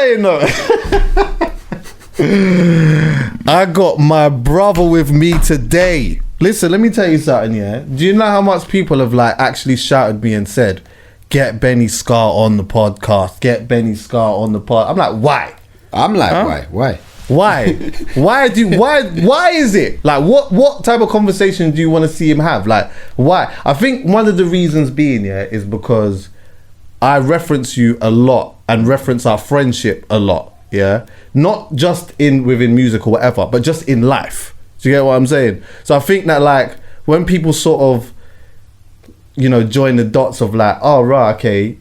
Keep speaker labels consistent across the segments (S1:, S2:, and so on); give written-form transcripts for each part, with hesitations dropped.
S1: saying though? I got my brother with me today. Listen, let me tell you something, yeah? Do you know how much people have like actually shouted me and said, get Benny Scarr on the podcast, get Benny Scarr on the pod? I'm like, why?
S2: I'm like, why?
S1: Why? Why is it? Like, what type of conversation do you want to see him have? Like, why? I think one of the reasons being, yeah, is because I reference you a lot and reference our friendship a lot, yeah? Not just within music or whatever, but just in life. Do you get what I'm saying? So I think that, like, when people sort of, you know, join the dots of like, oh, right, okay,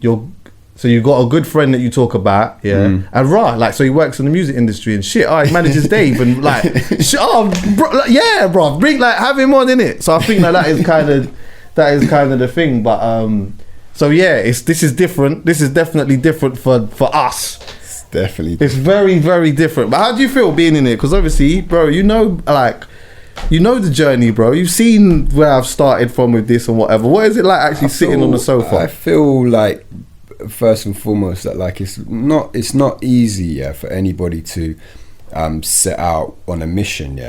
S1: so you got a good friend that you talk about, yeah, and like, so he works in the music industry and shit. Oh, he manages Dave and like, yeah, bro, have him on, innit? So I think that is kind of the thing. But so yeah, this is different. This is definitely different for us.
S2: It's definitely
S1: different. It's very, very different. But how do you feel being in it? Because obviously, bro, you know the journey, bro. You've seen where I've started from with this and whatever. What is it like actually sitting on the sofa?
S2: I feel like, first and foremost, that like it's not easy, for anybody to set out on a mission,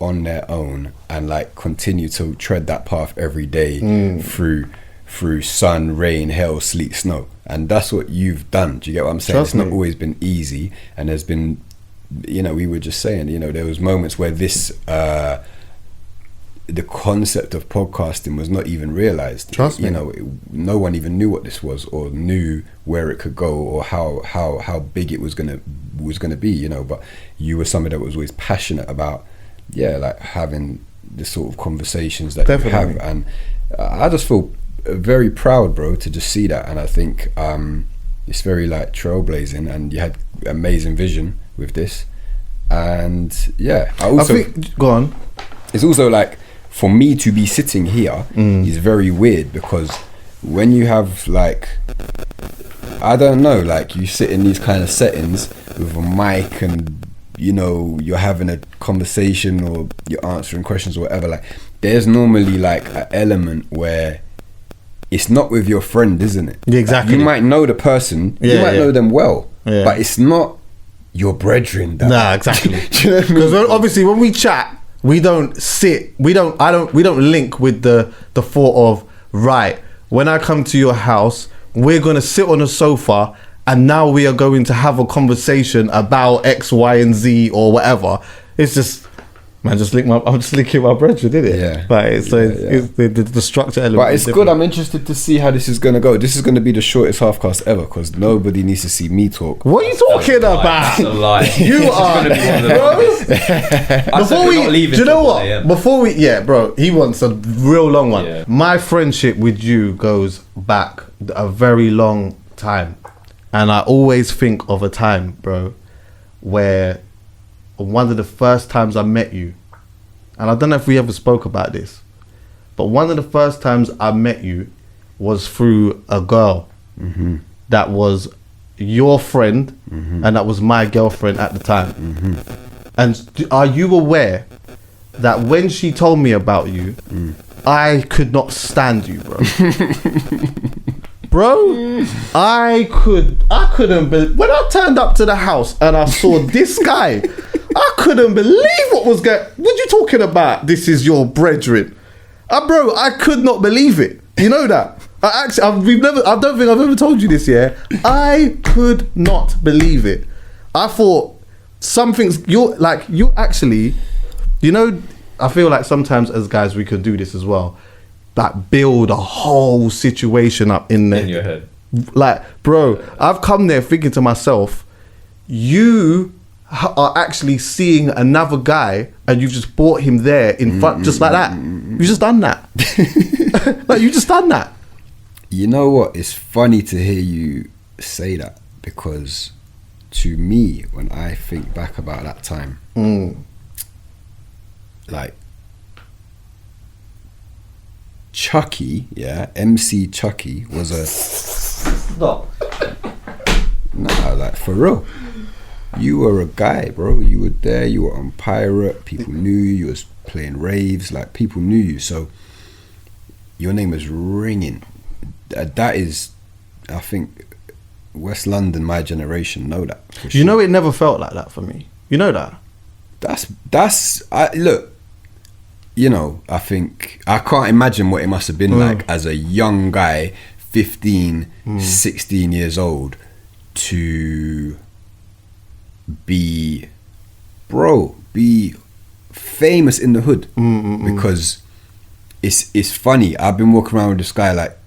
S2: on their own, and like continue to tread that path every day through sun, rain, hail, sleet, snow. And that's what you've done. Do you get what I'm saying? It's not always been easy, and there's been, we were just saying, there was moments where this the concept of podcasting was not even realized.
S1: Trust me.
S2: No one even knew what this was, or knew where it could go, or how big it was gonna be. But you were somebody that was always passionate about, like having the sort of conversations that you have, and I just feel very proud, bro, to just see that. And I think it's very like trailblazing, and you had amazing vision with this. And I think,
S1: go on.
S2: It's also like, for me to be sitting here is very weird, because when you have like, I don't know, like you sit in these kind of settings with a mic and you're having a conversation or you're answering questions or whatever, like there's normally like an element where it's not with your friend, isn't it?
S1: Yeah, exactly.
S2: Like, you might know the person, you might know them well, but it's not your brethren.
S1: Nah, exactly. Because obviously when we chat, we don't link with the thought of, right, when I come to your house, we're going to sit on a sofa and now we are going to have a conversation about X, Y, and Z or whatever. It's just, man, I'm just linking my brethren, did it?
S2: Yeah.
S1: But it's the structure element.
S2: But it's good. I'm interested to see how this is going to go. This is going to be the shortest halfcast ever, because nobody needs to see me talk.
S1: What are you talking about?
S3: That's a lie.
S1: You are, bro. Before we, do you know what? Before we, bro, he wants a real long one. Yeah. My friendship with you goes back a very long time. And I always think of a time, bro, where one of the first times I met you, and I don't know if we ever spoke about this, but one of the first times I met you was through a girl that was your friend, and that was my girlfriend at the time. And are you aware that when she told me about you, I could not stand you, bro? Bro, I couldn't believe, when I turned up to the house and I saw this guy, I couldn't believe what was going. What you talking about? This is your brethren, bro. I could not believe it. You know that. I don't think I've ever told you this. Yeah, I could not believe it. I thought you're actually, I feel like sometimes as guys we can do this as well. Like build a whole situation up in there.
S3: In your head.
S1: Like, bro, I've come there thinking to myself, you are actually seeing another guy and you've just brought him there in front, just like that. You've just done that. Like, you just done that.
S2: You know what? It's funny to hear you say that, because to me, when I think back about that time, like, Chuckie, MC Chuckie was a...
S1: Stop.
S2: Nah, like, for real. You were a guy, bro. You were there, you were on Pirate, people knew you was playing raves, like, people knew you, so your name was ringing. That is, I think, West London, my generation, know that. For
S1: You
S2: sure.
S1: know, it never felt like that for me. You know that?
S2: Look, you know, I think I can't imagine what it must have been like as a young guy, 15, 16 years old, to be famous in the hood. Because it's funny, I've been walking around with this guy like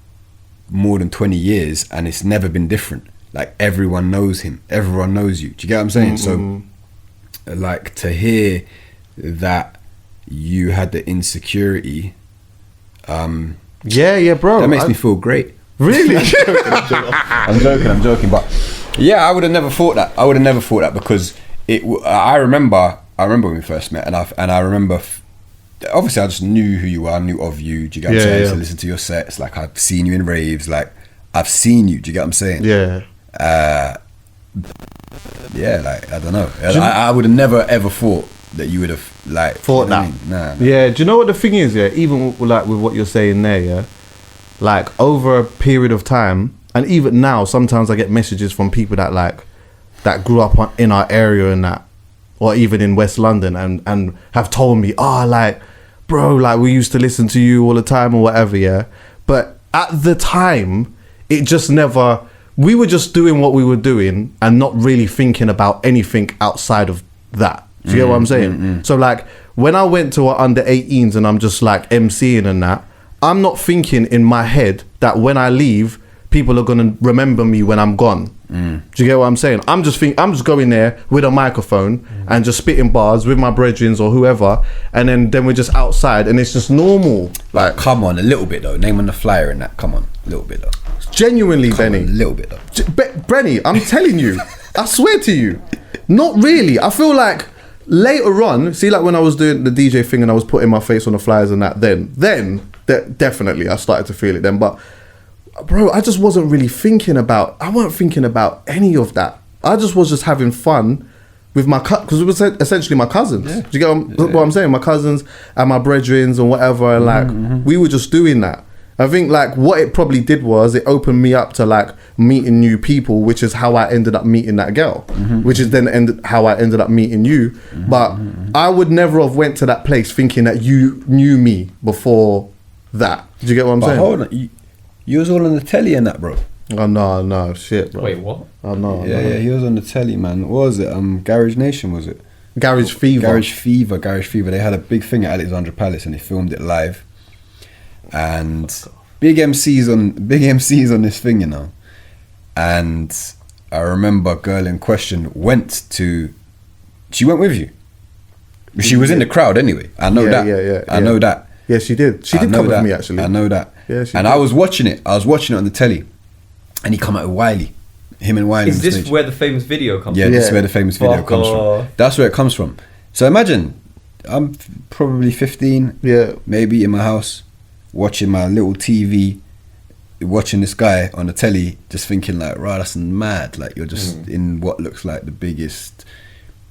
S2: more than 20 years and it's never been different. Like, everyone knows him, everyone knows you. Do you get what I'm saying? So like, to hear that you had the insecurity,
S1: Yeah, bro.
S2: that makes me feel great.
S1: Really?
S2: I'm joking, but yeah, I would have never thought that because I remember when we first met, and I remember obviously I just knew who you were, I knew of you. Do you get what I'm saying? I used to listen to your sets, like I've seen you in raves, like I've seen you. Do you get what I'm saying?
S1: Yeah.
S2: Yeah, like I don't know. I would have never ever thought that you would have like
S1: Thought that.
S2: Nah.
S1: Yeah, do you know what the thing is, yeah? Even like with what you're saying there, yeah? Like, over a period of time, and even now, sometimes I get messages from people that grew up in our area and that, or even in West London, and have told me, like, bro, like, we used to listen to you all the time or whatever, yeah? But at the time, it just never... We were just doing what we were doing and not really thinking about anything outside of that. Do you get what I'm saying? So, like, when I went to our under 18s and I'm just, like, MCing and that, I'm not thinking in my head that when I leave, people are going to remember me when I'm gone. Do you get what I'm saying? I'm just going there with a microphone and just spitting bars with my brethrens or whoever, and then we're just outside and it's just normal.
S2: Like, come on, a little bit though. Name on the flyer and that. Come on, a little bit though.
S1: Genuinely, Benny.
S2: A little bit though.
S1: Benny, I'm telling you, I swear to you, not really. I feel like later on, see, like when I was doing the DJ thing and I was putting my face on the flyers and that, then definitely I started to feel it then. But bro, I just wasn't really I weren't thinking about any of that. I just was having fun with my because it was essentially my cousins. Do you get what I'm saying? My cousins and my brethrens and whatever, and like we were just doing that. I think like what it probably did was it opened me up to like meeting new people, which is how I ended up meeting that girl, which is then how I ended up meeting you. But I would never have went to that place thinking that you knew me before that. Do you get what I'm saying?
S2: Hold on, you was all on the telly and that, bro.
S1: Oh no, shit, bro.
S3: Wait, what?
S1: Oh no.
S2: Yeah, he was on the telly, man. What was it? Garage Nation, was it?
S1: Garage Fever.
S2: Garage Fever. They had a big thing at Alexandra Palace and they filmed it live. And big MCs on this thing, you know. And I remember a girl in question she went with you. She was in the crowd anyway. I know that. I know that.
S1: Yeah, she did. She did come with me actually.
S2: I know that.
S1: Yeah, she
S2: and
S1: did.
S2: I was watching it on the telly. And he come out with Wiley. Him and Wiley.
S3: Is this where the famous video comes
S2: Yeah,
S3: from?
S2: this is where the famous video
S3: Fuck
S2: comes
S3: off.
S2: from. That's where it comes from. So imagine, I'm probably 15, maybe in my house, watching my little TV, watching this guy on the telly, just thinking like, right, that's mad. Like, you're just in what looks like the biggest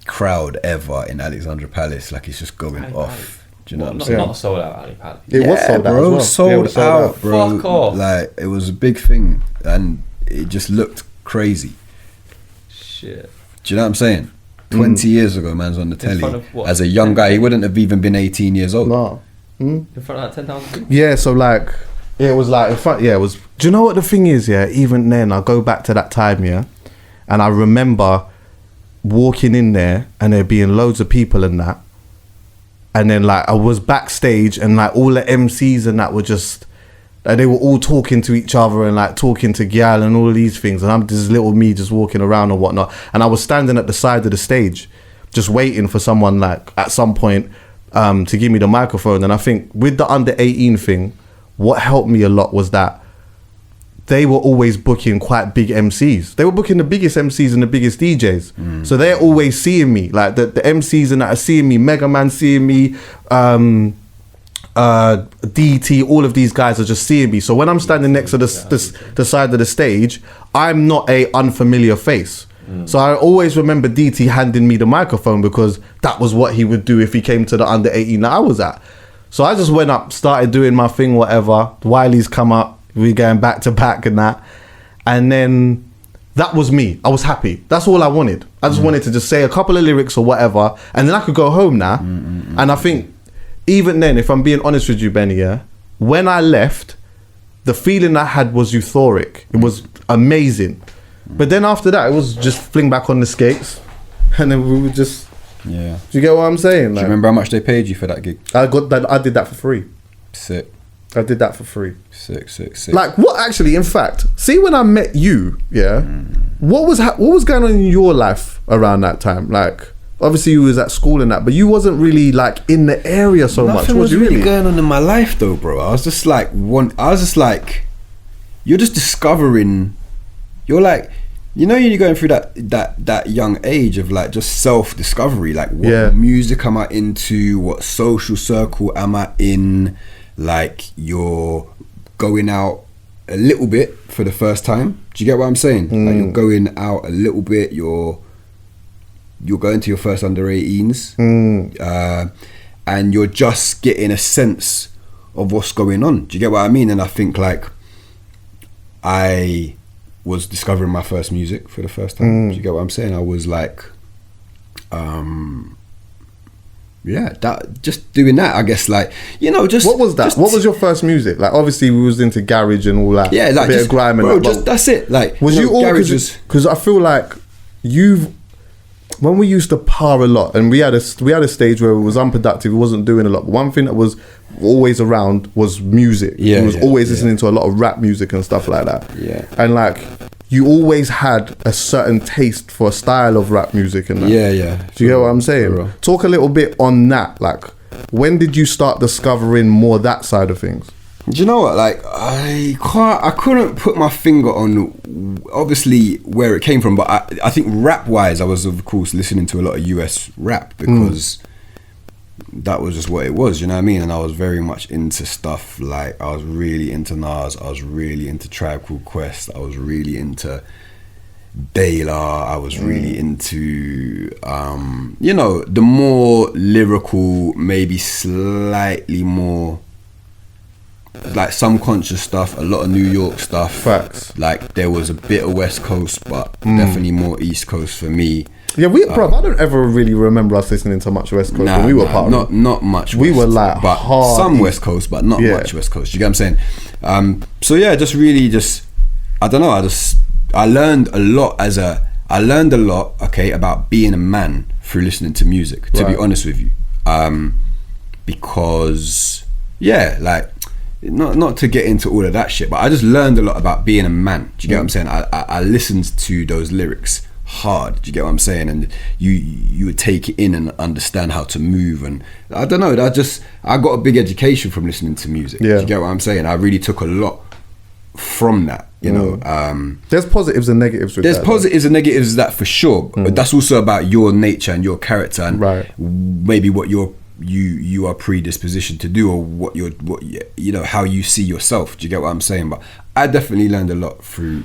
S2: crowd ever in Alexandra Palace. Like, it's just going off. Do you know what I'm saying?
S3: Not a sold out Ali Palace.
S1: It was sold out,
S2: bro.
S1: as well.
S2: Sold out, bro.
S3: Fuck off.
S2: Like, it was a big thing, and it just looked crazy.
S3: Shit.
S2: Do you know what I'm saying? 20 years ago, man's on the telly.
S3: front of what?
S2: As a young guy, he wouldn't have even been 18 years old.
S1: No.
S3: In front of that 10,000 people?
S1: Yeah, so like it was like in front. Yeah, it was. Do you know what the thing is? Yeah, even then, I go back to that time. Yeah, and I remember walking in there and there being loads of people and that. And then like I was backstage and like all the MCs and that were just like, they were all talking to each other and like talking to Gyal and all these things, and I'm just little me just walking around and whatnot, and I was standing at the side of the stage just waiting for someone like at some point to give me the microphone. And I think with the under 18 thing, what helped me a lot was that they were always booking quite big MCs. They were booking the biggest MCs and the biggest DJs. So they're always seeing me. Like the MCs and that are seeing me, Mega Man seeing me, DT, all of these guys are just seeing me. So when I'm standing next to the side of the stage, I'm not a unfamiliar face. So I always remember DT handing me the microphone because that was what he would do if he came to the under 18 that I was at. So I just went up, started doing my thing, whatever. Wiley's come up. We going back to back and that. And then that was me. I was happy. That's all I wanted. I just wanted to just say a couple of lyrics or whatever, and then I could go home now. And I think even then, if I'm being honest with you, Benny, yeah, when I left, the feeling I had was euphoric. It was amazing. But then after that, it was just fling back on the skates, and then we would just.
S2: Yeah.
S1: Do you get what I'm saying?
S2: Do you remember how much they paid you for that gig?
S1: I did that for free.
S2: Sick.
S1: I did that for free.
S2: Sick.
S1: Like what? Actually, in fact, see when I met you, yeah, what was going on in your life around that time? Like, obviously you was at school and that, but you wasn't really like in the area so much.
S2: Nothing was really going on in my life though, bro. I was just like you're just discovering. You're like, you know, you're going through that young age of like just self-discovery. Like, what music am I into? What social circle am I in? Like, you're going out a little bit for the first time. Do you get what I'm saying? Like, you're going out a little bit. You're going to your first under 18s, and you're just getting a sense of what's going on. Do you get what I mean? And I think like I was discovering my first music for the first time. Do you get what I'm saying? I was like, that just doing that, I guess, like, you know, just
S1: what was that? What was your first music? Like, obviously we was into garage and all that.
S2: Yeah, like
S1: a bit
S2: just,
S1: of grime and
S2: bro,
S1: that.
S2: Just that's it. Like,
S1: was you all because I feel like when we used to par a lot, and we had a stage where it was unproductive, it wasn't doing a lot. But one thing that was always around was music.
S2: Yeah,
S1: we was always listening to a lot of rap music and stuff like that.
S2: Yeah,
S1: and like you always had a certain taste for a style of rap music and that.
S2: Yeah.
S1: Do you get what I'm saying?
S2: Sure.
S1: Talk a little bit on that. Like, when did you start discovering more that side of things?
S2: Do you know what? Like, I couldn't put my finger on obviously where it came from, but I think rap wise, I was of course listening to a lot of US rap because that was just what it was, you know what I mean? And I was very much into stuff like, I was really into Nas, I was really into Tribe Called Quest, I was really into Baylor, I was really into you know, the more lyrical, maybe slightly more like some conscious stuff, a lot of New York stuff.
S1: Facts.
S2: Like, there was a bit of West Coast, but definitely more East Coast for me.
S1: Yeah, bro, I don't ever really remember us listening to much West Coast when we were part of it.
S2: Not much.
S1: We
S2: West,
S1: were like
S2: but
S1: hard
S2: some
S1: East.
S2: West Coast, but not much West Coast. You get what I'm saying? So yeah, just really I don't know. I learned a lot okay, about being a man through listening to music. To be honest with you, because like. Not to get into all of that shit, but I just learned a lot about being a man. Do you get what I'm saying? I listened to those lyrics hard. Do you get what I'm saying? And you would take it in and understand how to move. And I don't know. I got a big education from listening to music.
S1: Yeah.
S2: Do you get what I'm saying? I really took a lot from that. You know,
S1: there's positives and negatives.
S2: There's positives and negatives of that for sure. But that's also about your nature and your character and maybe what you are predispositioned to do, or what you know, how you see yourself. Do you get what I'm saying? But I definitely learned a lot through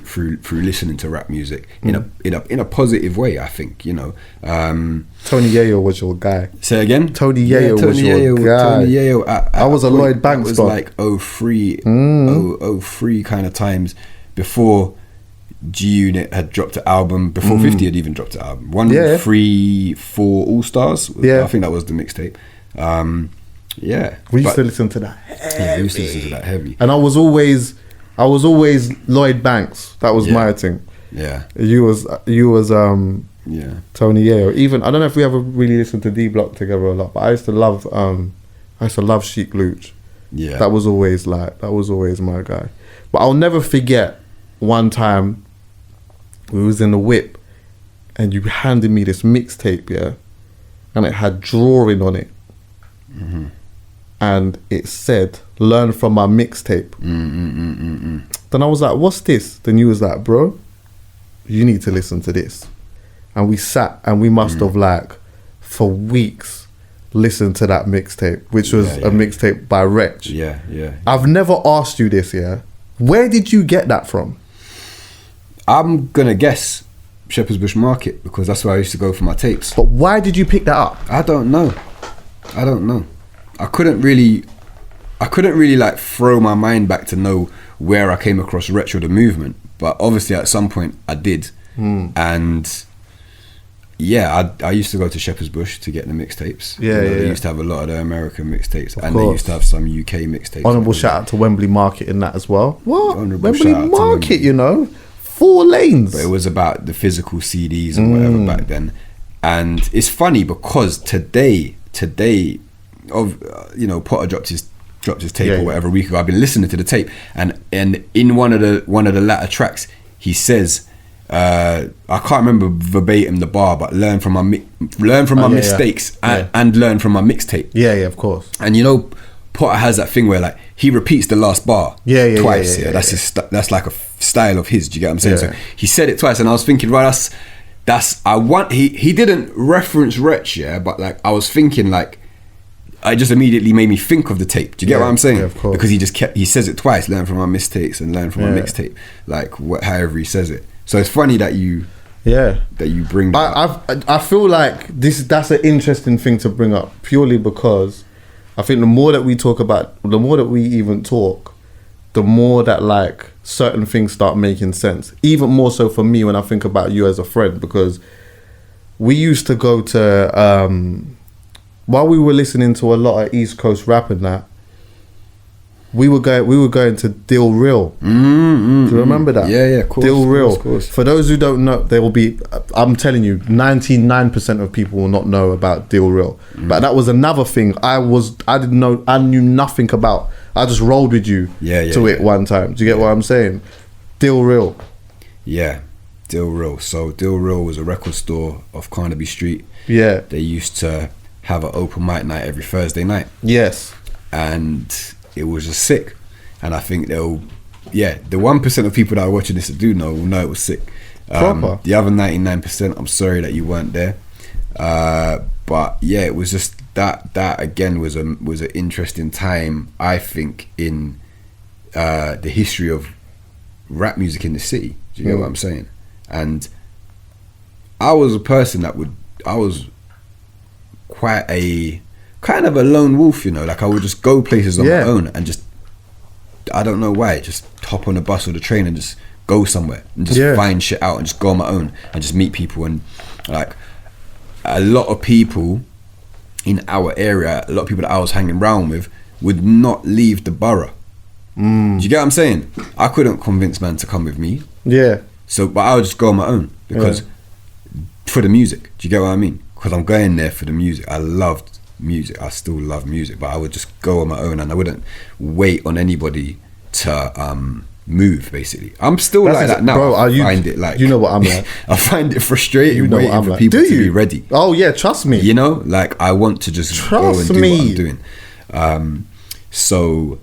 S2: listening to rap music in a positive way, I think, you know.
S1: Tony Yayo was your guy.
S2: Say again?
S1: Tony Yayo was your guy.
S2: Tony Yayo,
S1: I was a Lloyd Banks.
S2: It was like 03 kind of times before G-Unit had dropped an album, before 50 had even dropped an album. 1, 3, 4 All Stars. I think that was the mixtape.
S1: We used to listen to that heavy.
S2: Yeah, we used to listen to that heavy.
S1: And I was always Lloyd Banks. That was my thing.
S2: Yeah.
S1: You was Tony Yayo. Even I don't know if we ever really listened to D Block together a lot, but I used to love Chic Luch.
S2: Yeah.
S1: That was always my guy. But I'll never forget one time we was in the whip and you handed me this mixtape, and it had drawing on it. And it said, "Learn from my mixtape." Then I was like, "What's this?" Then you was like, "Bro, you need to listen to this." And we sat and we must have like for weeks listened to that mixtape, which was a mixtape by Wretch.
S2: Yeah.
S1: I've never asked you this, where did you get that from?
S2: I'm gonna guess Shepherd's Bush Market, because that's where I used to go for my tapes.
S1: But why did you pick that up?
S2: I don't know. I couldn't really like throw my mind back to know where I came across Retro the movement, but obviously at some point I did. And yeah, I used to go to Shepherd's Bush to get the mixtapes.
S1: Yeah,
S2: They
S1: yeah.
S2: used to have a lot of the American mixtapes, and
S1: course.
S2: they used to have some UK mixtapes.
S1: Honourable shout out to Wembley Market in that as well. What?
S2: Honourable
S1: Wembley
S2: shout out to
S1: Market,
S2: Wembley.
S1: you know, 4 lanes.
S2: But it was about the physical CDs and whatever back then. And it's funny because today, Potter dropped his tape
S1: Yeah,
S2: or whatever a week ago. I've been listening to the tape, and in one of the latter tracks, he says, I can't remember verbatim the bar, but learn from my mistakes and learn from my mixtape.
S1: Yeah, of course.
S2: And Potter has that thing where like he repeats the last bar twice. That's like a style of his. Do you get what I'm saying?
S1: Yeah.
S2: So he said it twice, and I was thinking, right, he didn't reference Wretch, but like I was thinking like, I just immediately made me think of the tape. Do you get what I'm saying?
S1: Yeah, of course.
S2: Because he says it twice, learn from my mistakes and learn from my mixtape, like however he says it. So it's funny that you bring that up.
S1: I feel like that's an interesting thing to bring up, purely because I think the more that we talk about, the more that we even talk, the more that like certain things start making sense. Even more so for me when I think about you as a friend, because we used to go to while we were listening to a lot of East Coast rap and that, we were going to Dill Real. Do you remember that?
S2: Yeah, of course.
S1: Dill Real.
S2: Of course.
S1: For those who don't know, there will be, I'm telling you, 99% of people will not know about Dill Real. But that was another thing I knew nothing about. I just rolled with you to it one time. Do you get what I'm saying? Dill Real.
S2: Yeah, Dill Real. So Dill Real was a record store off Carnaby Street.
S1: Yeah.
S2: They used to have an open mic night every Thursday night.
S1: Yes.
S2: And it was just sick. And I think the 1% of people that are watching this will know it was sick.
S1: Proper.
S2: The other 99%, I'm sorry that you weren't there. But yeah, it was just that again was an interesting time, I think, in the history of rap music in the city. Do you get what I'm saying? And I was a person I was quite a kind of a lone wolf, like I would just go places on my own and just, I don't know why, just hop on a bus or the train and just go somewhere and just find shit out and just go on my own and just meet people. And like a lot of people in our area, a lot of people that I was hanging around with would not leave the borough. Do you get what I'm saying? I couldn't convince man to come with me.
S1: Yeah.
S2: So, but I would just go on my own because for the music. Do you get what I mean? Because I'm going there for the music. I loved music. I still love music, but I would just go on my own and I wouldn't wait on anybody to move. Basically, I'm still like that now.
S1: Bro,
S2: I find it like,
S1: you know what I'm like.
S2: I find it frustrating
S1: what
S2: waiting
S1: I'm
S2: for
S1: like.
S2: people
S1: Do
S2: to
S1: you?
S2: be ready.
S1: Oh yeah, trust me.
S2: Like I want to just go and do what I'm doing. So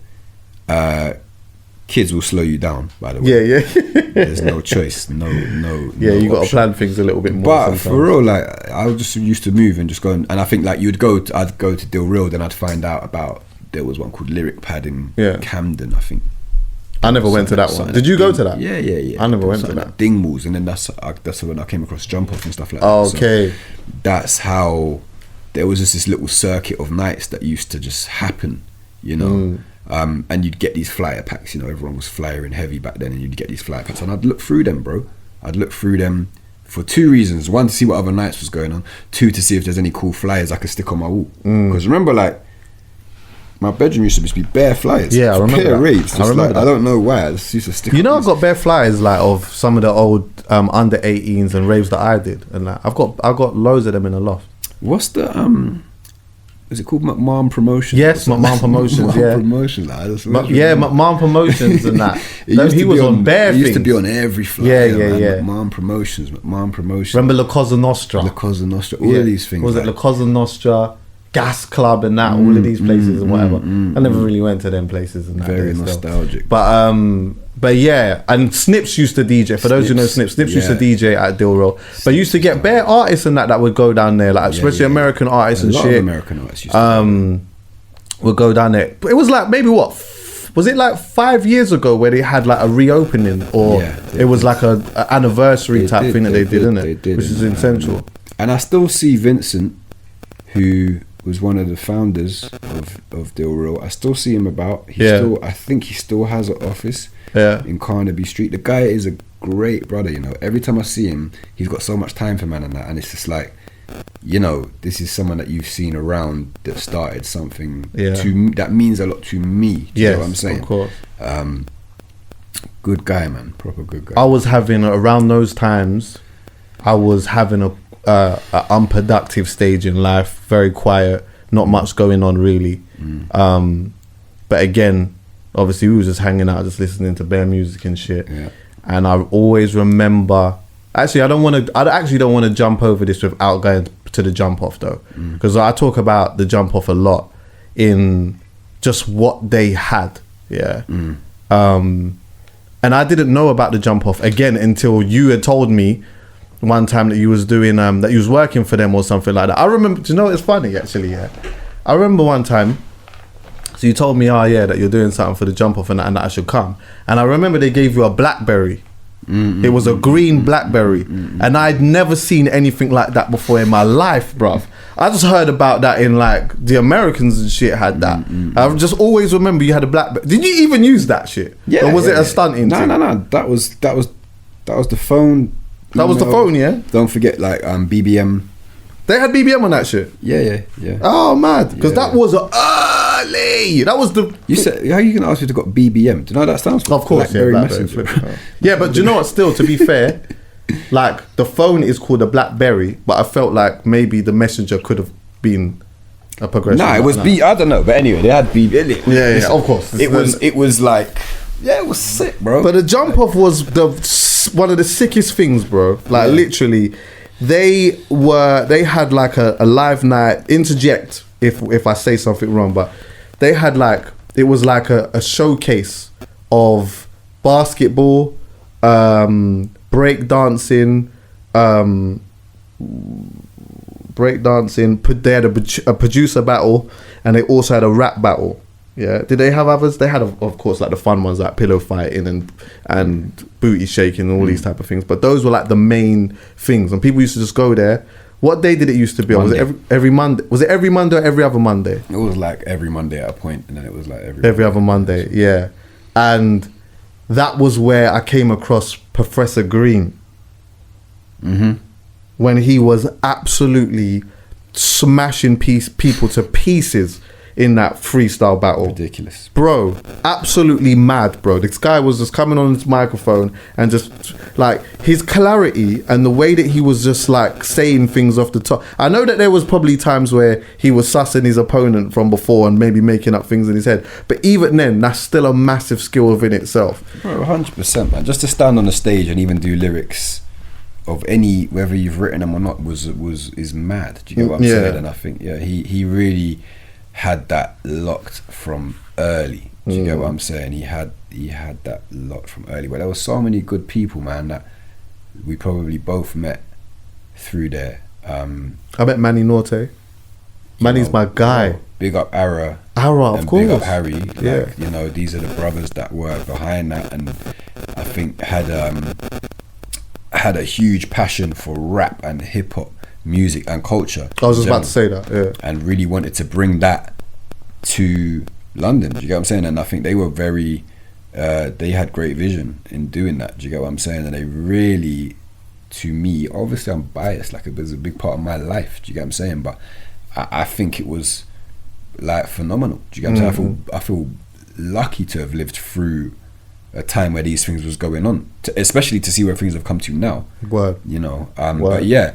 S2: kids will slow you down, by the way.
S1: Yeah.
S2: There's no choice. No.
S1: Yeah, you got to
S2: option.
S1: plan things a little bit more.
S2: But
S1: sometimes.
S2: for real, like I just used to move and just go, and I think like I'd go to Dill Real, then I'd find out about there was one called Lyric Pad in Camden, I think.
S1: I never went to that one. Did you go to that?
S2: Yeah.
S1: I never went to that.
S2: Like Dingwalls, and then that's when I came across Jump Off and stuff like that.
S1: Okay.
S2: So that's how there was just this little circuit of nights that used to just happen, and you'd get these flyer packs. Everyone was flyering heavy back then, and you'd get these flyer packs, and I'd look through them, bro. I'd look through them for two reasons: one, to see what other nights was going on; two, to see if there's any cool flyers I could stick on my wall. Because remember, like, my bedroom used to just be bare flyers.
S1: Yeah, I remember
S2: bare
S1: that.
S2: rates.
S1: I remember that.
S2: I don't know why. I just used to stick.
S1: I've got bare flyers like of some of the old under 18s and raves that I did, and like, I've got loads of them in the loft.
S2: What's the is it called McMahon Promotions?
S1: Yes, McMahon Promotions.
S2: McMahon
S1: Yeah,
S2: Promotions. Like,
S1: McMahon Promotions and that. He was on bare things.
S2: He used to be on every flyer.
S1: Yeah.
S2: McMahon Promotions.
S1: Remember La Cosa Nostra?
S2: La Cosa Nostra. All of these things.
S1: Was it La Cosa Nostra? Gas Club and that, all of these places and whatever. I never really went to them places and that.
S2: Very nostalgic.
S1: But yeah, and Snips used to DJ. For those who know Snips used to DJ at Dill Real. But used to get bare artists and that would go down there, like especially American artists and shit.
S2: A lot of American artists used to
S1: would go down there. But it was like maybe was it like 5 years ago where they had like a reopening, or it was like a anniversary type thing that they did, innit?
S2: They did,
S1: which is essential.
S2: And I still see Vincent, who was one of the founders of Dill Real. I still see him about. I think he still has an office in Carnaby Street. The guy is a great brother, you know. Every time I see him, he's got so much time for man and that, and it's just like, you know, this is someone that you've seen around that started something that means a lot to me. Do you know what I'm saying?
S1: Of course.
S2: Good guy, man. Proper good guy.
S1: I was having around those times, I was having a unproductive stage in life, very quiet, not much going on really. But again, obviously we was just hanging out, just listening to bare music and shit.
S2: Yeah.
S1: And I always remember, actually I actually don't want to jump over this without going to the jump off though, because I talk about the jump off a lot in just what they had. And I didn't know about the jump off again until you had told me one time that you was doing that you was working for them or something like that. I remember, do you know, it's funny actually, I remember one time, so you told me, that you're doing something for the jump off and that I should come. And I remember they gave you a BlackBerry. It was a green BlackBerry, and I'd never seen anything like that before in my life, bruv. I just heard about that in like the Americans and shit had that. I just always remember you had a BlackBerry. Did you even use that shit?
S2: Yeah.
S1: Or was it a stunt into?
S2: No. That was the phone.
S1: That was the phone, yeah.
S2: Don't forget, like BBM.
S1: They had BBM on that shit.
S2: Yeah.
S1: Oh, mad, because that was early. That was the.
S2: You said, how are you gonna ask me to got BBM? Do you know what that stands for?
S1: Of course,
S2: Blackberry
S1: BlackBerry
S2: Messenger.
S1: Yeah, but do you know what? Still, to be fair, like the phone is called a BlackBerry, but I felt like maybe the messenger could have been a progression.
S2: Nah, it was I don't know, but anyway, they had BBM.
S1: Yeah, of course.
S2: It was like, it was sick, bro.
S1: But the jump off was one of the sickest things, bro. Like literally, they had like a live night. Interject if I say something wrong, but they had like, it was like a showcase of basketball, break dancing. They had a producer battle, and they also had a rap battle. Yeah, did they have others? They had, of course, like the fun ones like pillow fighting and booty shaking and all these type of things. But those were like the main things, and people used to just go there. What day did it used to be? Was it every Monday? Was it every Monday or every other Monday?
S2: It was like every Monday at a point, and then it was like
S1: every other Monday. Yeah, and that was where I came across Professor Green. When he was absolutely smashing people to pieces in that freestyle battle.
S2: Ridiculous.
S1: Bro, absolutely mad, bro. This guy was just coming on his microphone and just like his clarity and the way that he was just like saying things off the top. I know that there was probably times where he was sussing his opponent from before and maybe making up things in his head. But even then, that's still a massive skill within itself.
S2: Bro, 100%, man. Just to stand on the stage and even do lyrics of any, whether you've written them or not, is mad. Do you get what I'm saying? And I think, he really had that locked from early. Do you get what I'm saying? He had that locked from early. But there were so many good people, man, that we probably both met through there.
S1: I met Manny Norte. Manny's my guy.
S2: Big up Ara.
S1: Of course.
S2: Big up Harry. Like, you know, these are the brothers that were behind that, and I think had a huge passion for rap and hip hop music and culture.
S1: I was just about to say that, yeah.
S2: And really wanted to bring that to London. Do you get what I'm saying? And I think they were very, they had great vision in doing that. Do you get what I'm saying? And they really, to me, obviously I'm biased, like it was a big part of my life. Do you get what I'm saying? But I think it was like phenomenal. Do you get what I'm saying? I feel lucky to have lived through a time where these things was going on, especially to see where things have come to now.
S1: Word.
S2: You know, but yeah,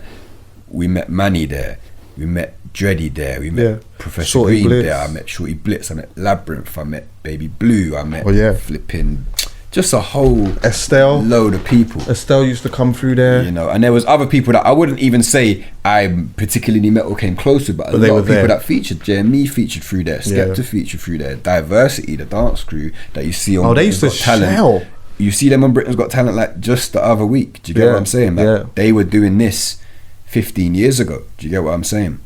S2: we met Manny there, we met Dreddy there, we met Professor
S1: Shorty
S2: Green
S1: Blitz.
S2: there, I met Shorty Blitz, I met Labyrinth, I met Baby Blue, I met flipping just a whole
S1: Estelle,
S2: load of people.
S1: Estelle used to come through there,
S2: you know, and there was other people that I wouldn't even say I particularly met or came close to, but a lot of people that featured. JME featured through there, Skepta featured through there, Diversity, the dance crew that you see on
S1: they used to shell.
S2: You see them on Britain's Got Talent like just the other week. Do you get what I'm saying? Like, they were doing this 15 years ago. Do you get what I'm saying?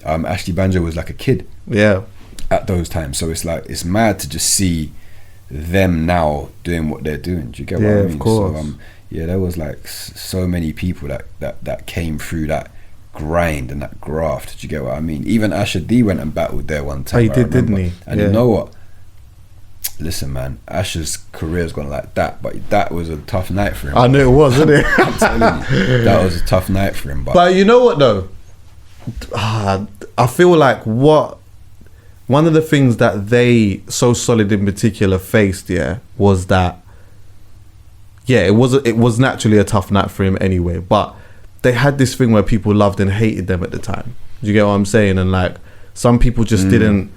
S2: Ashley Banjo was like a kid at those times, so it's like, it's mad to just see them now doing what they're doing. Do you get what I mean?
S1: Of course.
S2: So there was like so many people that came through that grind and that graft. Do you get what I mean? Even Asher D went and battled there one time.
S1: He did, didn't he?
S2: And you know what? Listen, man, Ash's career's gone like that, but that was a tough night for him.
S1: I knew it was, wasn't it?
S2: I'm telling you, that was a tough night for him.
S1: But you know what though? I feel like one of the things that they So Solid in particular faced, was that it was naturally a tough night for him anyway. But they had this thing where people loved and hated them at the time. Do you get what I'm saying? And like some people just didn't.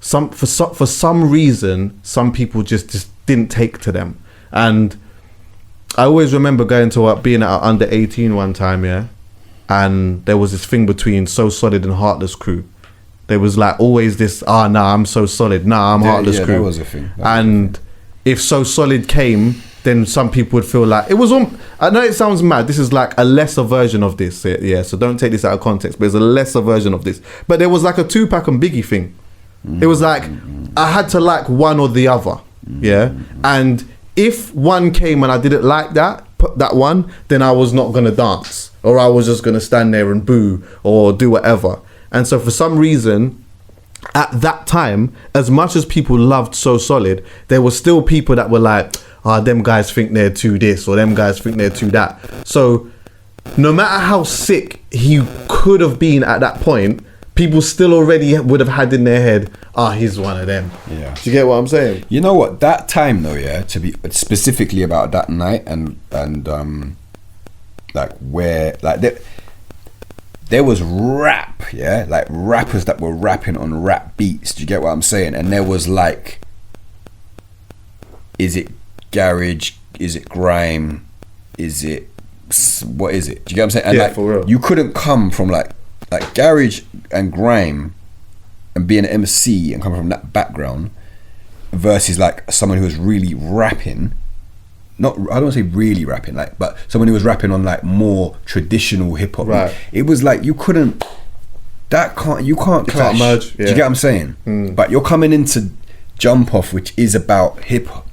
S1: For some reason, some people just didn't take to them. And I always remember going to being at under 18 one time, and there was this thing between So Solid and Heartless Crew. There was like always this, I'm So Solid, I'm Heartless Crew.
S2: That was a thing.
S1: If So Solid came, then some people would feel like it was I know it sounds mad, this is like a lesser version of this, so don't take this out of context, but it's a lesser version of this. But there was like a Tupac and Biggie thing. It was like I had to like one or the other, and if one came and I didn't like that one, then I was not gonna dance, or I was just gonna stand there and boo or do whatever. And so for some reason at that time, as much as people loved So Solid, there were still people that were like, them guys think they're too this, or them guys think they're too that. So no matter how sick he could have been at that point, people still already would have had in their head, he's one of them. Yeah. Do you get what I'm saying?
S2: You know what? That time though, to be specifically about that night and like where like there was rap, like rappers that were rapping on rap beats. Do you get what I'm saying? And there was like, is it garage? Is it grime? Is it, what is it? Do you get what I'm saying? And like,
S1: for real.
S2: You couldn't come from like garage and grime and being an MC and coming from that background versus like someone who was really rapping. I don't want to say really rapping, but someone who was rapping on like more traditional hip hop.
S1: Right.
S2: It was like you can't clash.
S1: Merge.
S2: Do you get what I'm saying? But you're coming into Jump Off, which is about hip hop.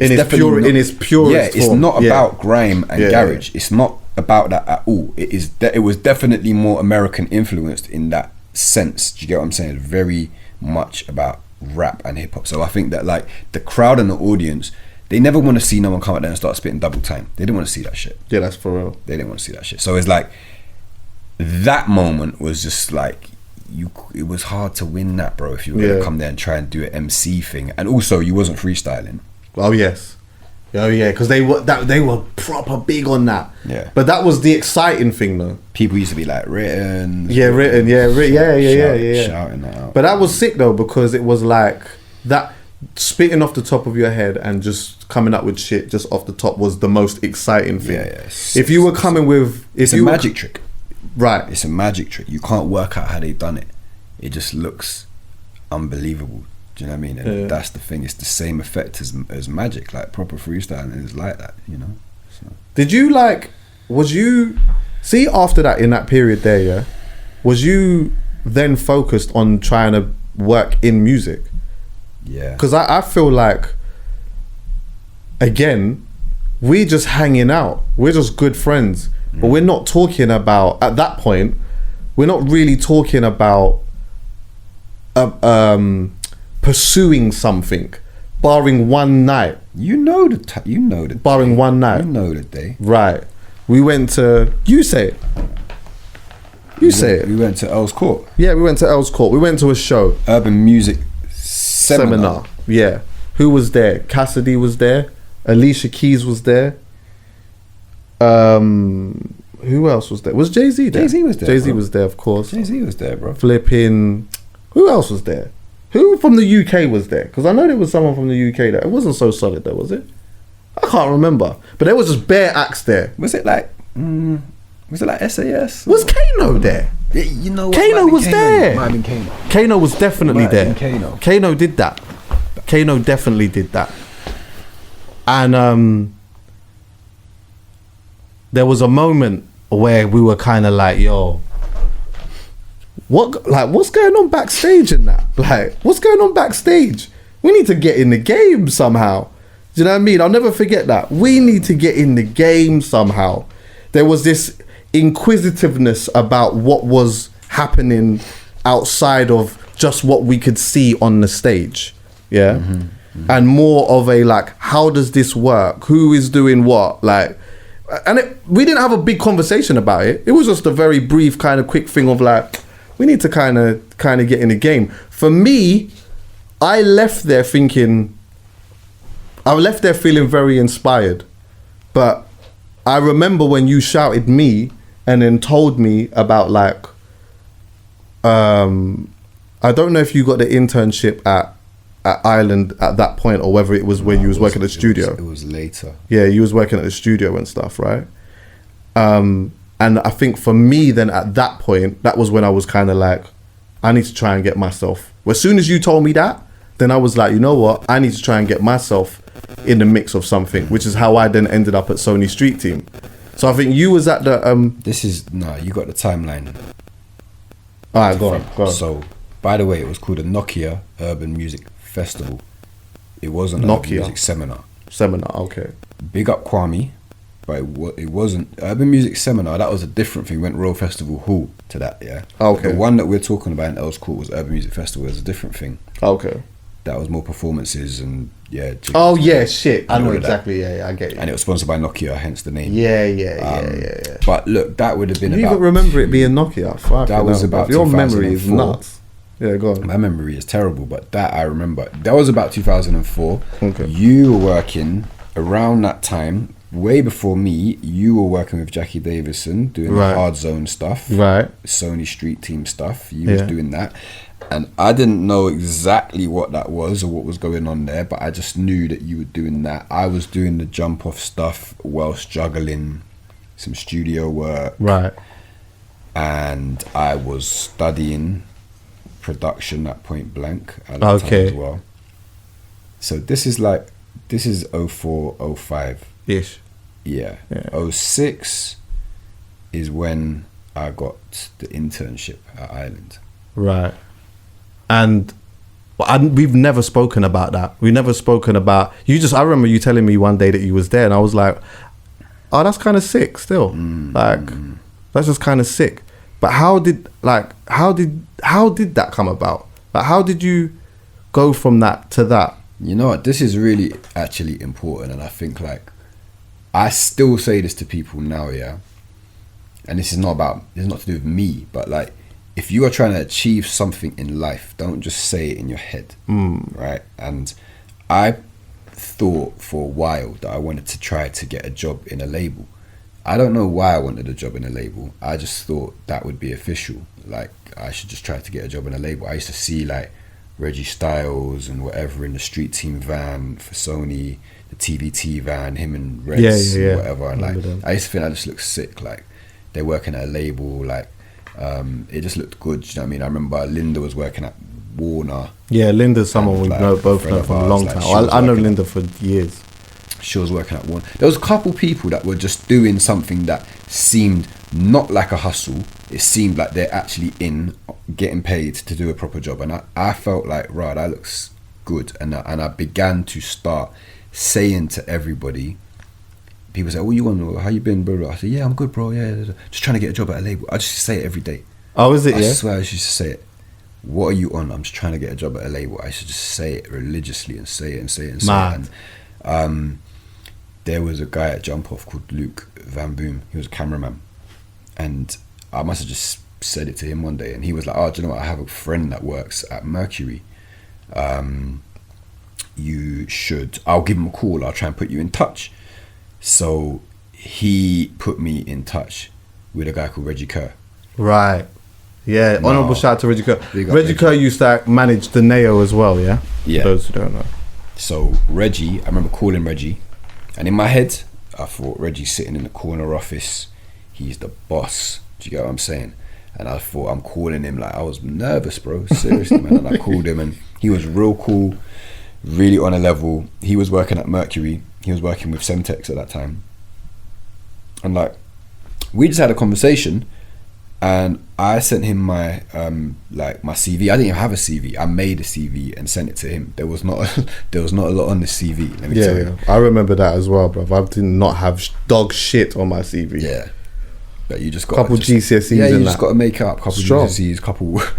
S1: In its purest form.
S2: It's not about grime and garage. It's not about that at all. It was definitely more American influenced in that sense. Do you get what I'm saying? Very much about rap and hip hop. So I think that like the crowd and the audience, they never want to see no one come out there and start spitting double time. They didn't want to see that shit.
S1: Yeah, that's for real.
S2: They didn't want to see that shit. So it's like that moment was just like it was hard to win that, bro, if you were gonna come there and try and do an MC thing. And also you wasn't freestyling.
S1: Oh yes. Oh yeah, because they were proper big on that.
S2: Yeah.
S1: But that was the exciting thing though.
S2: People used to be like written.
S1: Yeah,
S2: Shouting that out.
S1: But that was sick though, because it was like that spitting off the top of your head and just coming up with shit just off the top was the most exciting thing. If you were coming with,
S2: it's a magic trick,
S1: right?
S2: It's a magic trick. You can't work out how they've done it. It just looks unbelievable. Do you know what I mean? And that's the thing. It's the same effect as magic, like proper freestyling is like that. You know. So.
S1: Did you see after that in that period there? Yeah, was you then focused on trying to work in music?
S2: Yeah,
S1: because I feel like, again, we're just hanging out, we're just good friends, but we're not talking about, at that point, we're not really talking about pursuing something, barring one night.
S2: Barring
S1: one night.
S2: You know the day.
S1: Right. We went to, you say it. You say it.
S2: We went to Earl's Court.
S1: Yeah, we went to Earl's Court. We went to a show.
S2: Urban Music Seminar.
S1: Yeah. Who was there? Cassidy was there. Alicia Keys was there. Who else was there? Was Jay-Z there?
S2: Jay-Z was there.
S1: Jay-Z was there, of course.
S2: Jay-Z was there, bro.
S1: Flipping. Who else was there? Who from the UK was there? Because I know there was someone from the UK there. It wasn't So Solid though, was it? I can't remember. But there was just bare acts there.
S2: Was it like SAS?
S1: Was Kano there?
S2: Yeah, you know what?
S1: Kano was there.
S2: Might have been Kano.
S1: Kano was definitely there. Kano did that. Kano definitely did that. And there was a moment where we were kind of like, yo, what's going on backstage in that? Like, what's going on backstage? We need to get in the game somehow. Do you know what I mean? I'll never forget that. We need to get in the game somehow. There was this inquisitiveness about what was happening outside of just what we could see on the stage. yeah, and more of a like, how does this work? Who is doing what? Like, and we didn't have a big conversation about it. It was just a very brief, kind of quick thing of like, we need to kind of get in the game. For me, I left there feeling very inspired. But I remember when you shouted me and then told me about like, I don't know if you got the internship at Ireland at that point or whether it was when you was working at the studio.
S2: It was later.
S1: Yeah, you was working at the studio and stuff, right? And I think for me then at that point, that was when I was kind of like, I need to try and get myself. Well, as soon as you told me that, then I was like, you know what? I need to try and get myself in the mix of something, which is how I then ended up at Sony Street Team. So I think you was at the...
S2: you got the timeline.
S1: All right, go on.
S2: So, by the way, it was called a Nokia Urban Music Festival. It wasn't an Urban Music Seminar.
S1: Okay.
S2: Big up Kwame. But it wasn't Urban Music Seminar. That was a different thing. Went Royal Festival Hall to that, yeah.
S1: Okay.
S2: But the one that we're talking about in Earls Court was Urban Music Festival. It was a different thing.
S1: Okay.
S2: That was more performances and
S1: shit. I know exactly. Yeah, I get it.
S2: And it was sponsored by Nokia, hence the name.
S1: Yeah.
S2: But look, that would have been
S1: you even remember it being Nokia?
S2: That was about
S1: your memory is nuts. Yeah, go on.
S2: My memory is terrible, but that I remember. That was about 2004.
S1: Okay.
S2: You were working around that time. Way before me, you were working with Jackie Davison doing the hard zone stuff,
S1: right?
S2: Sony Street Team stuff. You was doing that, and I didn't know exactly what that was or what was going on there, but I just knew that you were doing that. I was doing the jump off stuff whilst juggling some studio work,
S1: right?
S2: And I was studying production at Point Blank at that time as well. So this is 04, 05.
S1: Ish.
S2: Yeah. 06 is when I got the internship at Ireland.
S1: Right. And we've never spoken about that. We've never spoken about I remember you telling me one day that you was there and I was like, oh, that's kind of sick still. That's just kind of sick. But how did that come about? Like, how did you go from that to that?
S2: You know what? This is really actually important, and I think like I still say this to people now, yeah. And it's not to do with me, but like if you are trying to achieve something in life, don't just say it in your head, right? And I thought for a while that I wanted to try to get a job in a label. I don't know why I wanted a job in a label. I just thought that would be official. Like I should just try to get a job in a label. I used to see like Reggie Styles and whatever in the Street Team van for Sony, the TVT van, him and Reds and whatever. And like I used to think that just looked sick. Like they're working at a label. Like it just looked good. Do you know what I mean? I remember Linda was working at Warner.
S1: Yeah, Linda's someone we both know for a long time. I know Linda for years.
S2: She was working at Warner. There was a couple people that were just doing something that seemed not like a hustle. It seemed like they're actually getting paid to do a proper job. And I felt like, right, that looks good. And I began to start saying to everybody, people say, what you want? How you been, bro? I said, yeah, I'm good, bro. Yeah, just trying to get a job at a label. I just say it every day.
S1: Oh, is it?
S2: I swear I used to say it. What are you on? I'm just trying to get a job at a label. I used to just say it religiously and say it and say it and say it. And there was a guy at Jump Off called Luke Van Boom. He was a cameraman. And I must have just said it to him one day. And he was like, oh, do you know what? I have a friend that works at Mercury. You should. I'll give him a call. I'll try and put you in touch. So he put me in touch with a guy called Reggie Kerr.
S1: Right. Yeah, honourable shout out to Reggie Kerr. Reggie Kerr used to manage the Neo as well, yeah?
S2: Yeah.
S1: For those who don't know.
S2: So Reggie, I remember calling Reggie, and in my head, I thought Reggie's sitting in the corner office. He's the boss. Do you get what I'm saying? And I thought, I'm calling him, like, I was nervous, bro. Seriously, man. And I called him, and he was real cool, really on a level. He was working at Mercury. He was working with Semtex at that time. And like, we just had a conversation, and I sent him my my CV. I didn't even have a CV. I made a CV and sent it to him. There was not a lot on the CV. Let me tell you.
S1: I remember that as well, bro. I did not have dog shit on my CV.
S2: Yeah, but you just got
S1: GCSEs.
S2: Yeah, you just got to make up couple GCSEs, couple work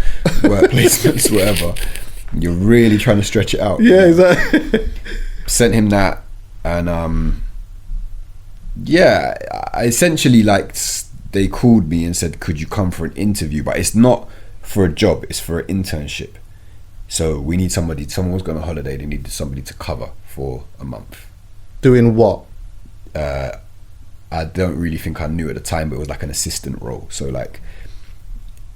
S2: placements, whatever. You're really trying to stretch it out.
S1: Yeah, exactly.
S2: Sent him that, and yeah, I essentially like they called me and said, could you come for an interview? But it's not for a job, it's for an internship. So we need someone was going on holiday, they needed somebody to cover for a month.
S1: Doing what?
S2: I don't really think I knew at the time, but it was like an assistant role. So like,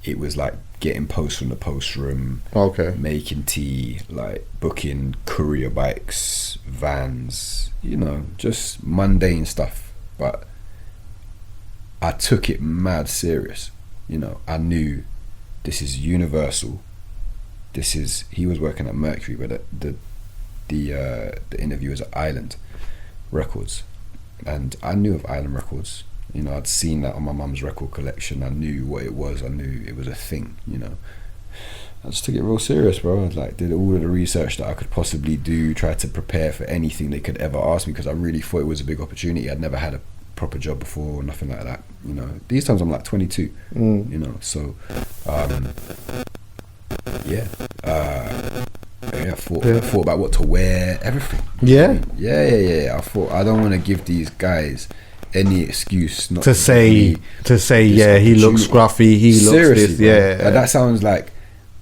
S2: it was like getting posts from the post room,
S1: Okay.
S2: making tea, like booking courier bikes, vans, you know, just mundane stuff. But I took it mad serious. You know, I knew this is Universal. He was working at Mercury, but the interview was at Island Records, and I knew of Island Records. You know, I'd seen that on my mum's record collection. I knew what it was. I knew it was a thing. You know, I just took it real serious, bro. I like did all of the research that I could possibly do. Tried to prepare for anything they could ever ask me, because I really thought it was a big opportunity. I'd never had a proper job before, or nothing like that. You know, these times I'm like 22. You know, so yeah. I thought about what to wear, everything.
S1: Yeah?
S2: Yeah. I thought, I don't want to give these guys any excuse not
S1: To say, yeah, he looks scruffy, he looks
S2: seriously,
S1: this,
S2: bro.
S1: yeah.
S2: Like, that sounds like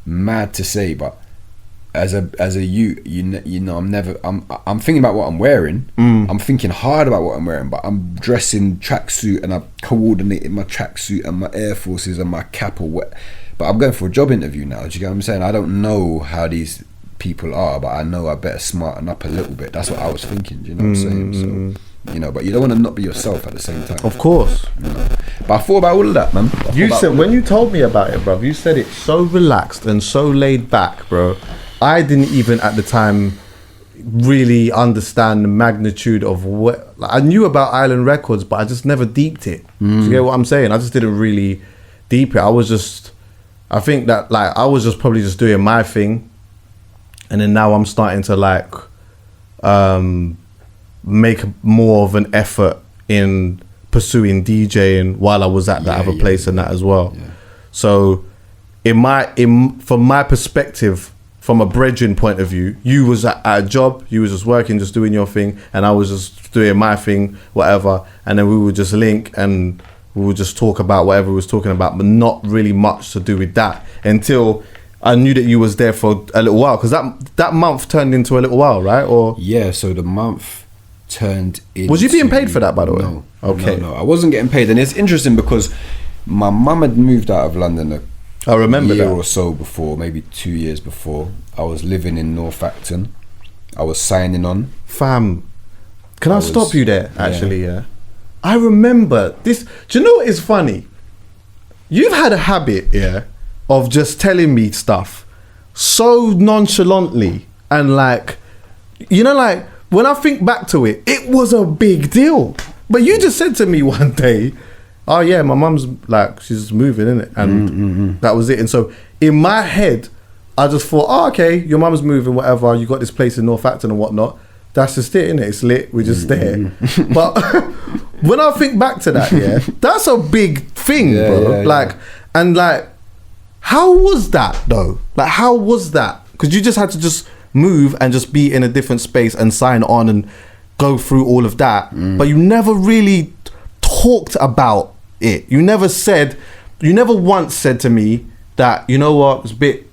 S2: mad to say, but as a you know, I'm thinking about what I'm wearing. I'm thinking hard about what I'm wearing, but I'm dressing tracksuit, and I've coordinated my tracksuit and my Air Forces and my cap or what. But I'm going for a job interview now. Do you get what I'm saying? I don't know how these people are, but I know I better smarten up a little bit. That's what I was thinking. Do you know what I'm saying? So, you know, but you don't want to not be yourself at the same time.
S1: Of course.
S2: You know? But I thought about all of that, man.
S1: You said, when you told me about it, bro, you said it so relaxed and so laid back, bro. I didn't even at the time really understand the magnitude of what, like, I knew about Island Records, but I just never deeped it. Do you get what I'm saying? I just didn't really deep it. I think that, like, I was just probably just doing my thing, and then now I'm starting to like make more of an effort in pursuing DJing while I was at that other place and that as well.
S2: Yeah.
S1: So from my perspective, from a brethren point of view, you was at a job, you was just working, just doing your thing, and I was just doing my thing, whatever, and then we would just link and we would just talk about whatever we was talking about, but not really much to do with that until I knew that you was there for a little while, because that month turned into a little while, right? Or
S2: yeah, so the month turned into...
S1: Was you being paid for that, by the way?
S2: No.
S1: Okay.
S2: No, I wasn't getting paid, and it's interesting because my mum had moved out of London
S1: I remember
S2: a year
S1: that.
S2: or so before, maybe 2 years before. I was living in North Acton. I was signing on.
S1: Fam, can I stop you there, actually,
S2: Yeah.
S1: yeah? I remember this. Do you know what is funny? You've had a habit, yeah, of just telling me stuff so nonchalantly, and like, you know, like, when I think back to it, it was a big deal. But you just said to me one day, oh yeah, my mum's like, she's moving, innit? And that was it. And so in my head, I just thought, oh, okay, your mum's moving, whatever. You got this place in North Acton and whatnot. That's just it, innit? It's lit. We're just there. But when I think back to that, yeah, that's a big thing, bro. Like, and like, how was that though? Like, how was that? Because you just had to just move and just be in a different space and sign on and go through all of that. But you never really talked about it. You never once said to me that, you know what, it's a bit,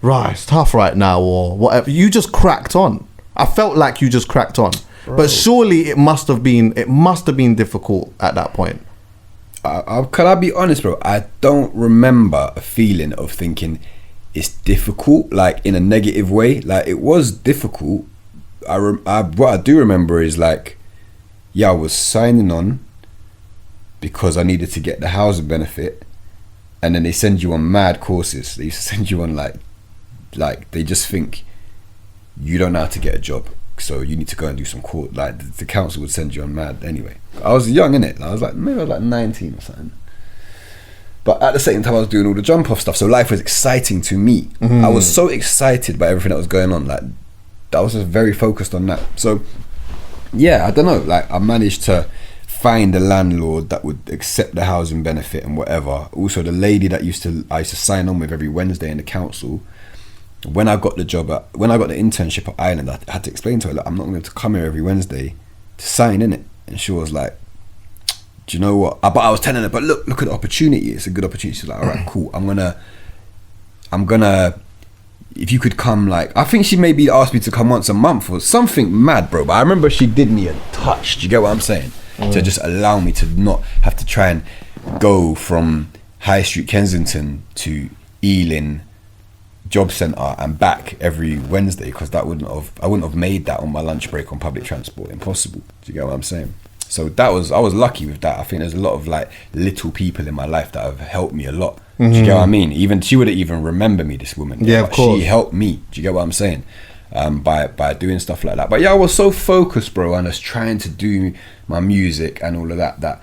S1: right, it's tough right now or whatever. You just cracked on. I felt like you just cracked on. Bro. But surely it must have been difficult at that point.
S2: Can I be honest, bro? I don't remember a feeling of thinking it's difficult, like in a negative way. Like, it was difficult. What I do remember is like, yeah, I was signing on because I needed to get the housing benefit, and then they send you on mad courses. They used to send you on like they just think you don't know how to get a job, so you need to go and do some course. Like, the council would send you on mad anyway. I was young, innit? I was like, maybe I was like 19 or something. But at the same time, I was doing all the jump off stuff, so life was exciting to me. I was so excited by everything that was going on. Like, I was just very focused on that. So yeah, I don't know, like, I managed to find a landlord that would accept the housing benefit and whatever. Also, the lady that I used to sign on with every Wednesday in the council, when I got the internship at Ireland, I had to explain to her, like, I'm not going to come here every Wednesday to sign in it. And she was like, do you know what? But I was telling her, but look at the opportunity. It's a good opportunity. She's like, all right, cool. I'm gonna, if you could come, like, I think she maybe asked me to come once a month or something mad, bro. But I remember she did me a touch. Do you get what I'm saying? To just allow me to not have to try and go from High Street Kensington to Ealing Job Centre and back every Wednesday, because I wouldn't have made that on my lunch break on public transport. Impossible. Do you get what I'm saying? So I was lucky with that. I think there's a lot of like little people in my life that have helped me a lot. Do you get what I mean? Even she wouldn't even remember me, this woman.
S1: Yeah, of course.
S2: She helped me. Do you get what I'm saying? By doing stuff like that. But yeah, I was so focused, bro, and I was trying to do my music and all of that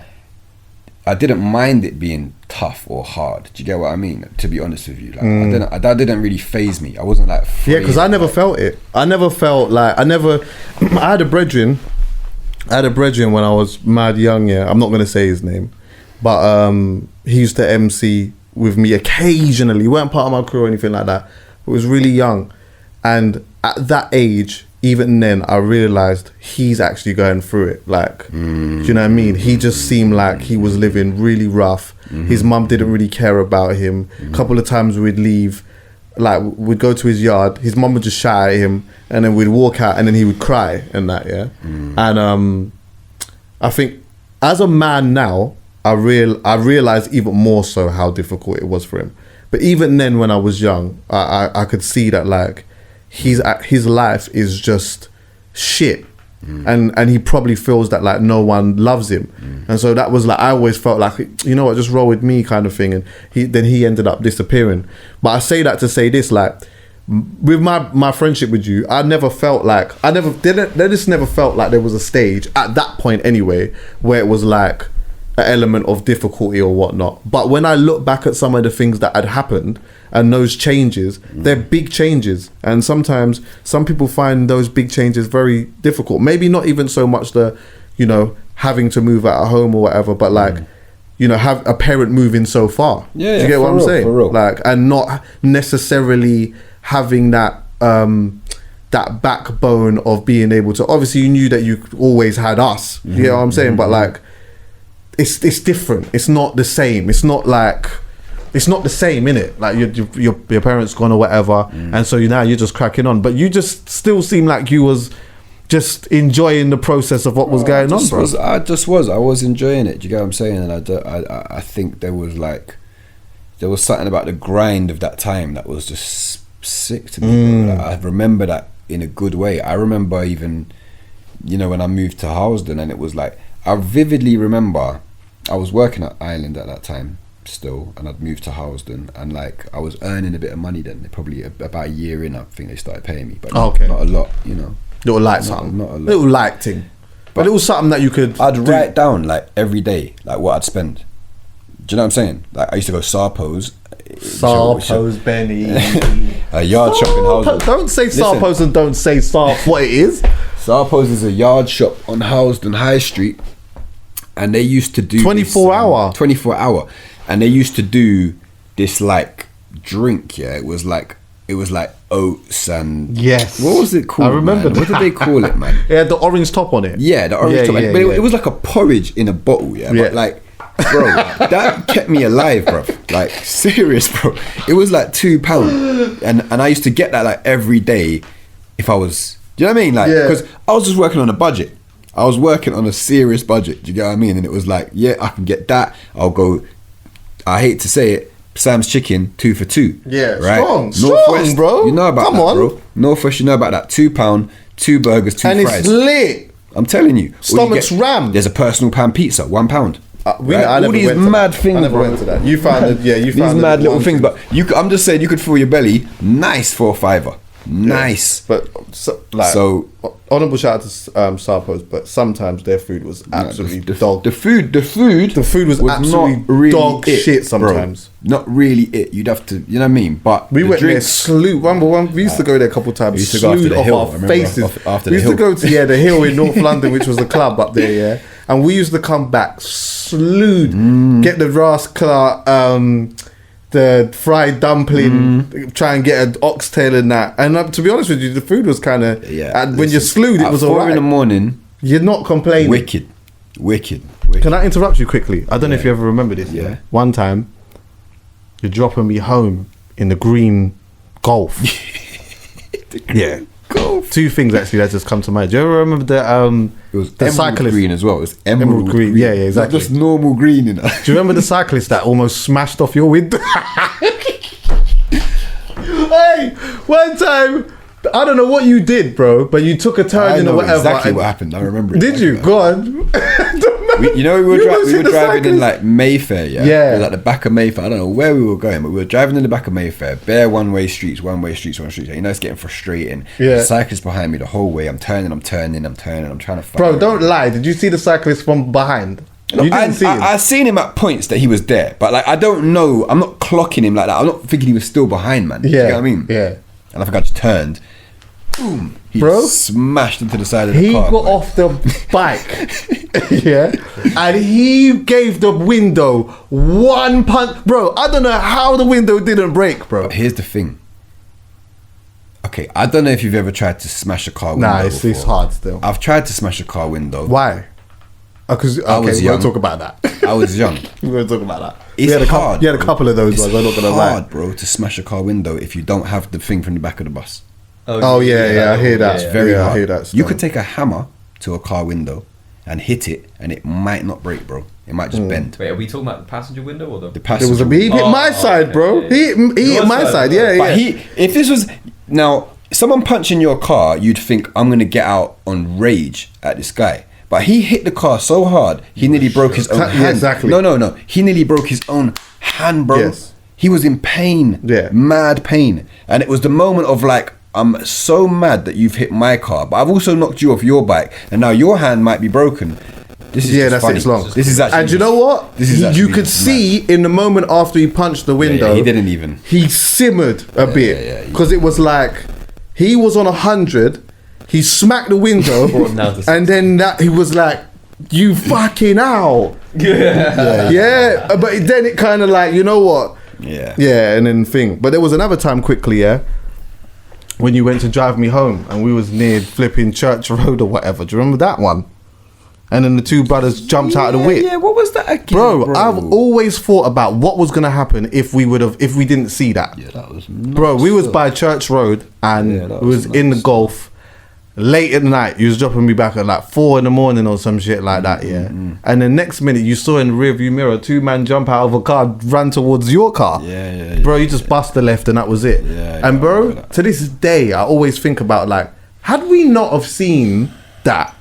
S2: I didn't mind it being tough or hard. Do you get what I mean? To be honest with you, like that didn't really faze me. I wasn't like
S1: yeah, because I never felt it. I never felt like I had a brethren when I was mad young. Yeah, I'm not gonna say his name, but he used to MC with me occasionally. He weren't part of my crew or anything like that. He was really young, and at that age, even then, I realised he's actually going through it. Like, do you know what I mean? He just seemed like he was living really rough. His mum didn't really care about him. A couple of times we'd leave, like we'd go to his yard. His mum would just shout at him, and then we'd walk out, and then he would cry and that. Yeah, and I think as a man now, I realised even more so how difficult it was for him. But even then, when I was young, I could see that like his life is just shit, and he probably feels that like no one loves him, and so that was like I always felt like, you know what, just roll with me kind of thing. And he ended up disappearing. But I say that to say this, like with my friendship with you, I just never felt like there was a stage at that point anyway where it was like an element of difficulty or whatnot. But when I look back at some of the things that had happened and those changes, they're big changes, and sometimes some people find those big changes very difficult. Maybe not even so much the, you know, having to move out of home or whatever, but like, you know, have a parent moving so far. Do you get what I'm saying? For real. Like, and not necessarily having that that backbone of being able to, obviously you knew that you always had us, you know what I'm saying? But like, it's different. It's not the same. It's not the same, innit? Like your parents gone or whatever, and so now you're just cracking on. But you just still seem like you was just enjoying the process of what was going on, bro.
S2: I was enjoying it. Do you get what I'm saying? And I think there was something about the grind of that time that was just sick to me. Like, I remember that in a good way. I remember even, you know, when I moved to Housden, and it was like, I vividly remember I was working at Ireland at that time still, and I'd moved to Housden, and like I was earning a bit of money then. Probably about a year in, I think they started paying me, but not a lot, you know.
S1: Little light something, not a lot. Little light thing, but it was something that you could.
S2: I'd write down like every day, like what I'd spend. Do you know what I'm saying? Like I used to go Sarpo's,
S1: Benny,
S2: a yard shop in Housden.
S1: Don't say Sarpo's and don't say what it is.
S2: Sarpo's is a yard shop on Housden High Street, and they used to do
S1: 24 hour,
S2: and they used to do this like drink. Yeah, it was like oats and
S1: yes.
S2: What was it called?
S1: I remember.
S2: What did they call it, man?
S1: It had the orange top on it.
S2: Yeah, the orange top. But it was like a porridge in a bottle. Yeah, but like, bro, that kept me alive, bro. Like serious, bro. It was like £2, and I used to get that like every day if I was. Do you know what I mean? Like, because I was just working on a budget. I was working on a serious budget. Do you get what I mean? And it was like, yeah, I can get that. I'll go. I hate to say it, Sam's Chicken 2 for 2.
S1: Yeah,
S2: right?
S1: strong, bro.
S2: You know about that, bro. Northwest, you know about that. £2, 2 burgers, 2
S1: and
S2: fries.
S1: And it's lit.
S2: I'm telling you.
S1: Stomach's rammed.
S2: There's a personal pan pizza, £1.
S1: All these mad things. I never went to that. You found it. Yeah, you found
S2: these mad little things. But I'm just saying, you could fill your belly nice for a £5. Nice.
S1: Yeah. But so honourable shout out to Sarpo's, but sometimes their food was absolutely dog.
S2: The food was
S1: absolutely
S2: not really
S1: dog shit sometimes.
S2: Bro. Not really it. You'd have to, you know what I mean? But
S1: we went there slew. We used to go there a couple of times.
S2: We used to go after the hill. Our faces.
S1: We used to go to the hill in North London, which was the club up there, yeah. And we used to come back slewed, get the Ras Clark the fried dumpling, try and get an oxtail and that. And to be honest with you, the food was kind of, and when you slewed, it was all
S2: 4
S1: right.
S2: in the morning.
S1: You're not complaining.
S2: Wicked.
S1: Can I interrupt you quickly? I don't know if you ever remember this.
S2: Yeah.
S1: One time, you're dropping me home in the green Golf. Yeah.
S2: Golf.
S1: Two things actually that just come to mind. Do you ever remember the
S2: It was
S1: the
S2: emerald
S1: cyclist
S2: green as well. It was emerald green.
S1: Yeah, exactly.
S2: Not just normal green, you know.
S1: Do you remember the cyclist that almost smashed off your window? Hey, one time, I don't know what you did, bro, but you took a turn in or whatever.
S2: Exactly what happened. I remember it.
S1: Did you? Go on.
S2: We were driving in like Mayfair, yeah?
S1: Yeah.
S2: We were like the back of Mayfair. I don't know where we were going, but we were driving in the back of Mayfair. Bare one-way streets. You know, it's getting frustrating.
S1: Yeah.
S2: The cyclist behind me the whole way. I'm turning. I'm trying to find.
S1: Bro, don't lie. Did you see the cyclist from behind?
S2: No,
S1: You didn't see him.
S2: I seen him at points that he was there, but like I don't know. I'm not clocking him like that. I'm not thinking he was still behind, man.
S1: Yeah.
S2: You know what I mean?
S1: Yeah.
S2: And I think I just turned. Boom. He
S1: Bro,
S2: smashed into the side of the
S1: He
S2: car.
S1: got
S2: bro.
S1: off the bike, yeah, and he gave the window one punch. Bro, I don't know how the window didn't break, bro.
S2: But here's the thing. Okay, I don't know if you've ever tried to smash a car window.
S1: Nah, it's
S2: before.
S1: hard still.
S2: I've tried to smash a car window.
S1: Why? Because
S2: I was
S1: we're
S2: young.
S1: gonna talk about that.
S2: I was young.
S1: We're gonna talk about that.
S2: It's
S1: we had a
S2: hard.
S1: You had a couple of those
S2: It's
S1: ones. I'm not gonna
S2: hard,
S1: lie.
S2: bro, to smash a car window if you don't have the thing from the back of the bus.
S1: Oh yeah, I hear that.
S2: It's very hard.
S1: I hear that.
S2: You
S1: stuff.
S2: could take a hammer to a car window and hit it, and it might not break, bro. It might just bend.
S3: Wait, are we talking about the passenger window or the?
S2: The
S1: It
S2: passenger.
S1: was he hit my side, bro.
S3: okay.
S1: He hit my side. Yeah,
S2: But
S1: yeah.
S2: if this was now someone punching your car, you'd think I'm gonna get out on rage at this guy. But he hit the car so hard, he nearly broke his own
S1: Yeah,
S2: hand.
S1: exactly.
S2: No. He nearly broke his own hand, bro.
S1: Yes.
S2: He was in pain.
S1: Yeah.
S2: Mad pain. And it was the moment of like, I'm so mad that you've hit my car, but I've also knocked you off your bike, and now your hand might be broken. This is
S1: Yeah,
S2: just
S1: that's
S2: funny.
S1: it's long.
S2: This is actually.
S1: And you know what?
S2: This is
S1: you
S2: actually
S1: could
S2: just
S1: see in the moment after he punched the window.
S2: he didn't even.
S1: He simmered a bit
S2: yeah,
S1: because it was like he was on 100. He smacked the window,
S3: Brought him down to
S1: and then that he was like, "You fucking out." Yeah. But then it kind of like, you know what?
S2: Yeah.
S1: Yeah, and then thing. But there was another time quickly, yeah, when you went to drive me home and we was near flipping Church Road or whatever. Do you remember that one? And then the two brothers jumped out of the whip.
S2: Yeah, what was that again,
S1: Bro, I've always thought about what was gonna happen if we didn't see that.
S2: Yeah, that was.
S1: Bro, we was by Church Road and
S2: Yeah, that
S1: we was
S2: was
S1: in the
S2: nuts.
S1: Gulf late at night. You was dropping me back at like 4 a.m. or some shit like that, yeah. And the next minute you saw in the rearview mirror 2 men jump out of a car, ran towards your car.
S2: Yeah.
S1: Bro, you just bust the left and that was it.
S2: Yeah,
S1: and
S2: I
S1: bro,
S2: remember that.
S1: to this day, I always think about like, had we not have seen that,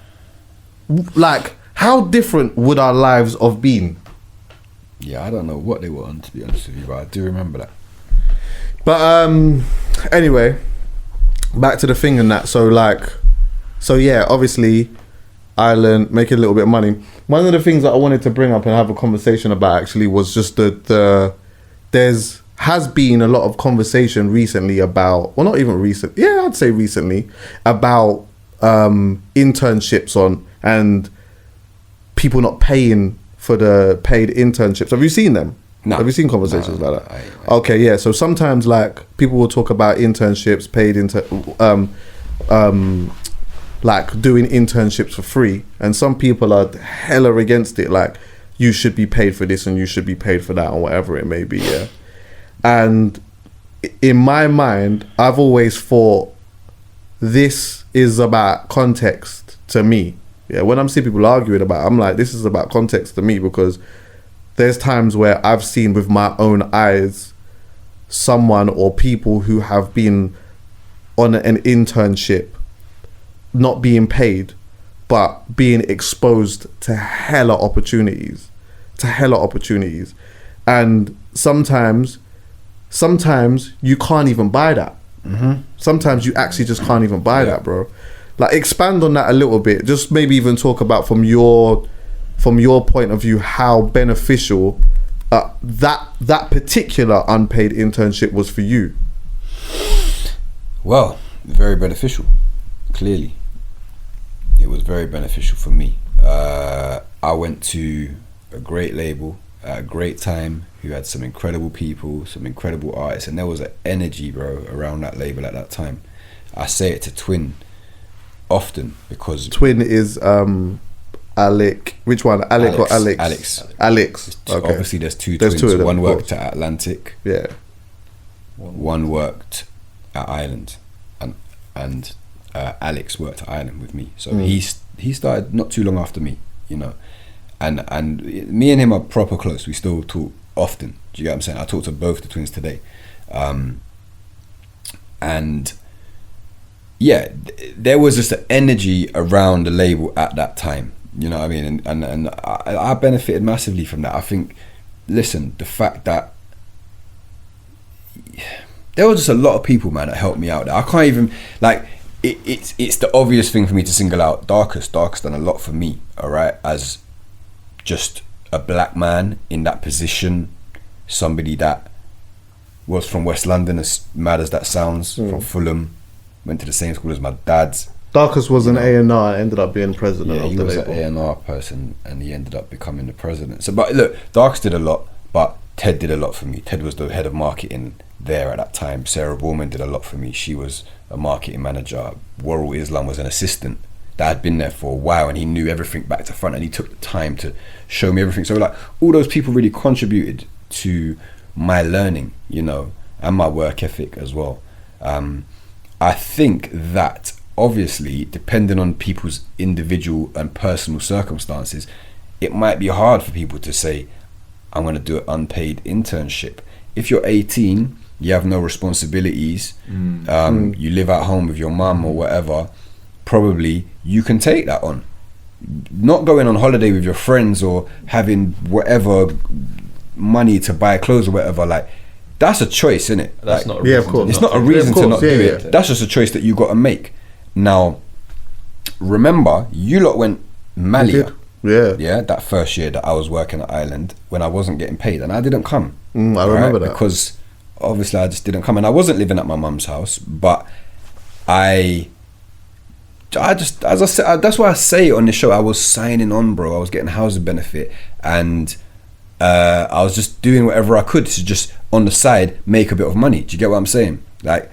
S1: like, how different would our lives have been?
S2: Yeah, I don't know what they were on, to be honest with you, but I do remember that.
S1: But anyway, back to the thing and that. So yeah, obviously, Ireland making a little bit of money. One of the things that I wanted to bring up and have a conversation about actually was just has been a lot of conversation recently about, well, not even recent, yeah, I'd say recently, about internships and people not paying for the paid internships. Have you seen them?
S2: No.
S1: Have you seen conversations
S2: No,
S1: like that?
S2: I-
S1: Okay, yeah. So sometimes like people will talk about internships, paid like doing internships for free, and some people are hella against it. Like, you should be paid for this and you should be paid for that, or whatever it may be. Yeah. And in my mind, I've always thought this is about context to me. Yeah. When I'm seeing people arguing about it, I'm like, this is about context to me, because there's times where I've seen with my own eyes someone or people who have been on an internship not being paid but being exposed to hella opportunities, and sometimes you can't even buy that. Sometimes you actually just can't even buy that, bro. Like, expand on that a little bit, just maybe even talk about from your point of view how beneficial that particular unpaid internship was for you.
S2: Well, very beneficial. Clearly, it was very beneficial for me. I went to a great label, at a great time, who had some incredible people, some incredible artists, and there was an energy, bro, around that label at that time. I say it to Twin often because
S1: Twin is Alec. Which one? Alec or Alex? Alex. Okay.
S2: Obviously, there's two twins.
S1: Two of them,
S2: one
S1: of
S2: worked
S1: course.
S2: at Atlantic.
S1: Yeah.
S2: One worked at Island, and Alex worked at Island with me. So he started not too long after me, you know, and me and him are proper close. We still talk often. Do you get what I'm saying? I talk to both the twins today, and yeah, there was just an energy around the label at that time. You know what I mean? And I benefited massively from that. I think, listen, the fact that there were just a lot of people, man, that helped me out there. I can't even, like, it's the obvious thing for me to single out Darkest. Darkest done a lot for me, all right, as just a black man in that position, somebody that was from West London, as mad as that sounds, from Fulham, went to the same school as my dad's.
S1: Darkest was an A&R, ended up being president of the label.
S2: Yeah, he was an A&R person, and he ended up becoming the president. So, but look, Darkest did a lot, but Ted did a lot for me. Ted was the head of marketing there at that time. Sarah Borman did a lot for me. She was a marketing manager. Warrell Islam was an assistant that had been there for a while, and he knew everything back to front, and he took the time to show me everything. So, like, all those people really contributed to my learning, you know, and my work ethic as well. I think that obviously, depending on people's individual and personal circumstances, it might be hard for people to say, I'm going to do an unpaid internship. If you're 18, you have no responsibilities, you live at home with your mum or whatever, probably you can take that on. Not going on holiday with your friends or having whatever money to buy clothes or whatever, like, that's a choice, isn't it?
S3: That's
S2: like,
S3: not a reason.
S1: of course.
S2: It's not a reason to not do it.
S1: Yeah.
S2: That's just a choice that you got to make. Now, remember, you lot went Malia. Yeah, that first year that I was working at Island when I wasn't getting paid, and I didn't come.
S1: I remember that.
S2: Because obviously I just didn't come, and I wasn't living at my mum's house, but I just, as I said, that's why I say it on the show, I was signing on, bro. I was getting housing benefit, and I was just doing whatever I could to just on the side make a bit of money. Do you get what I'm saying? Like,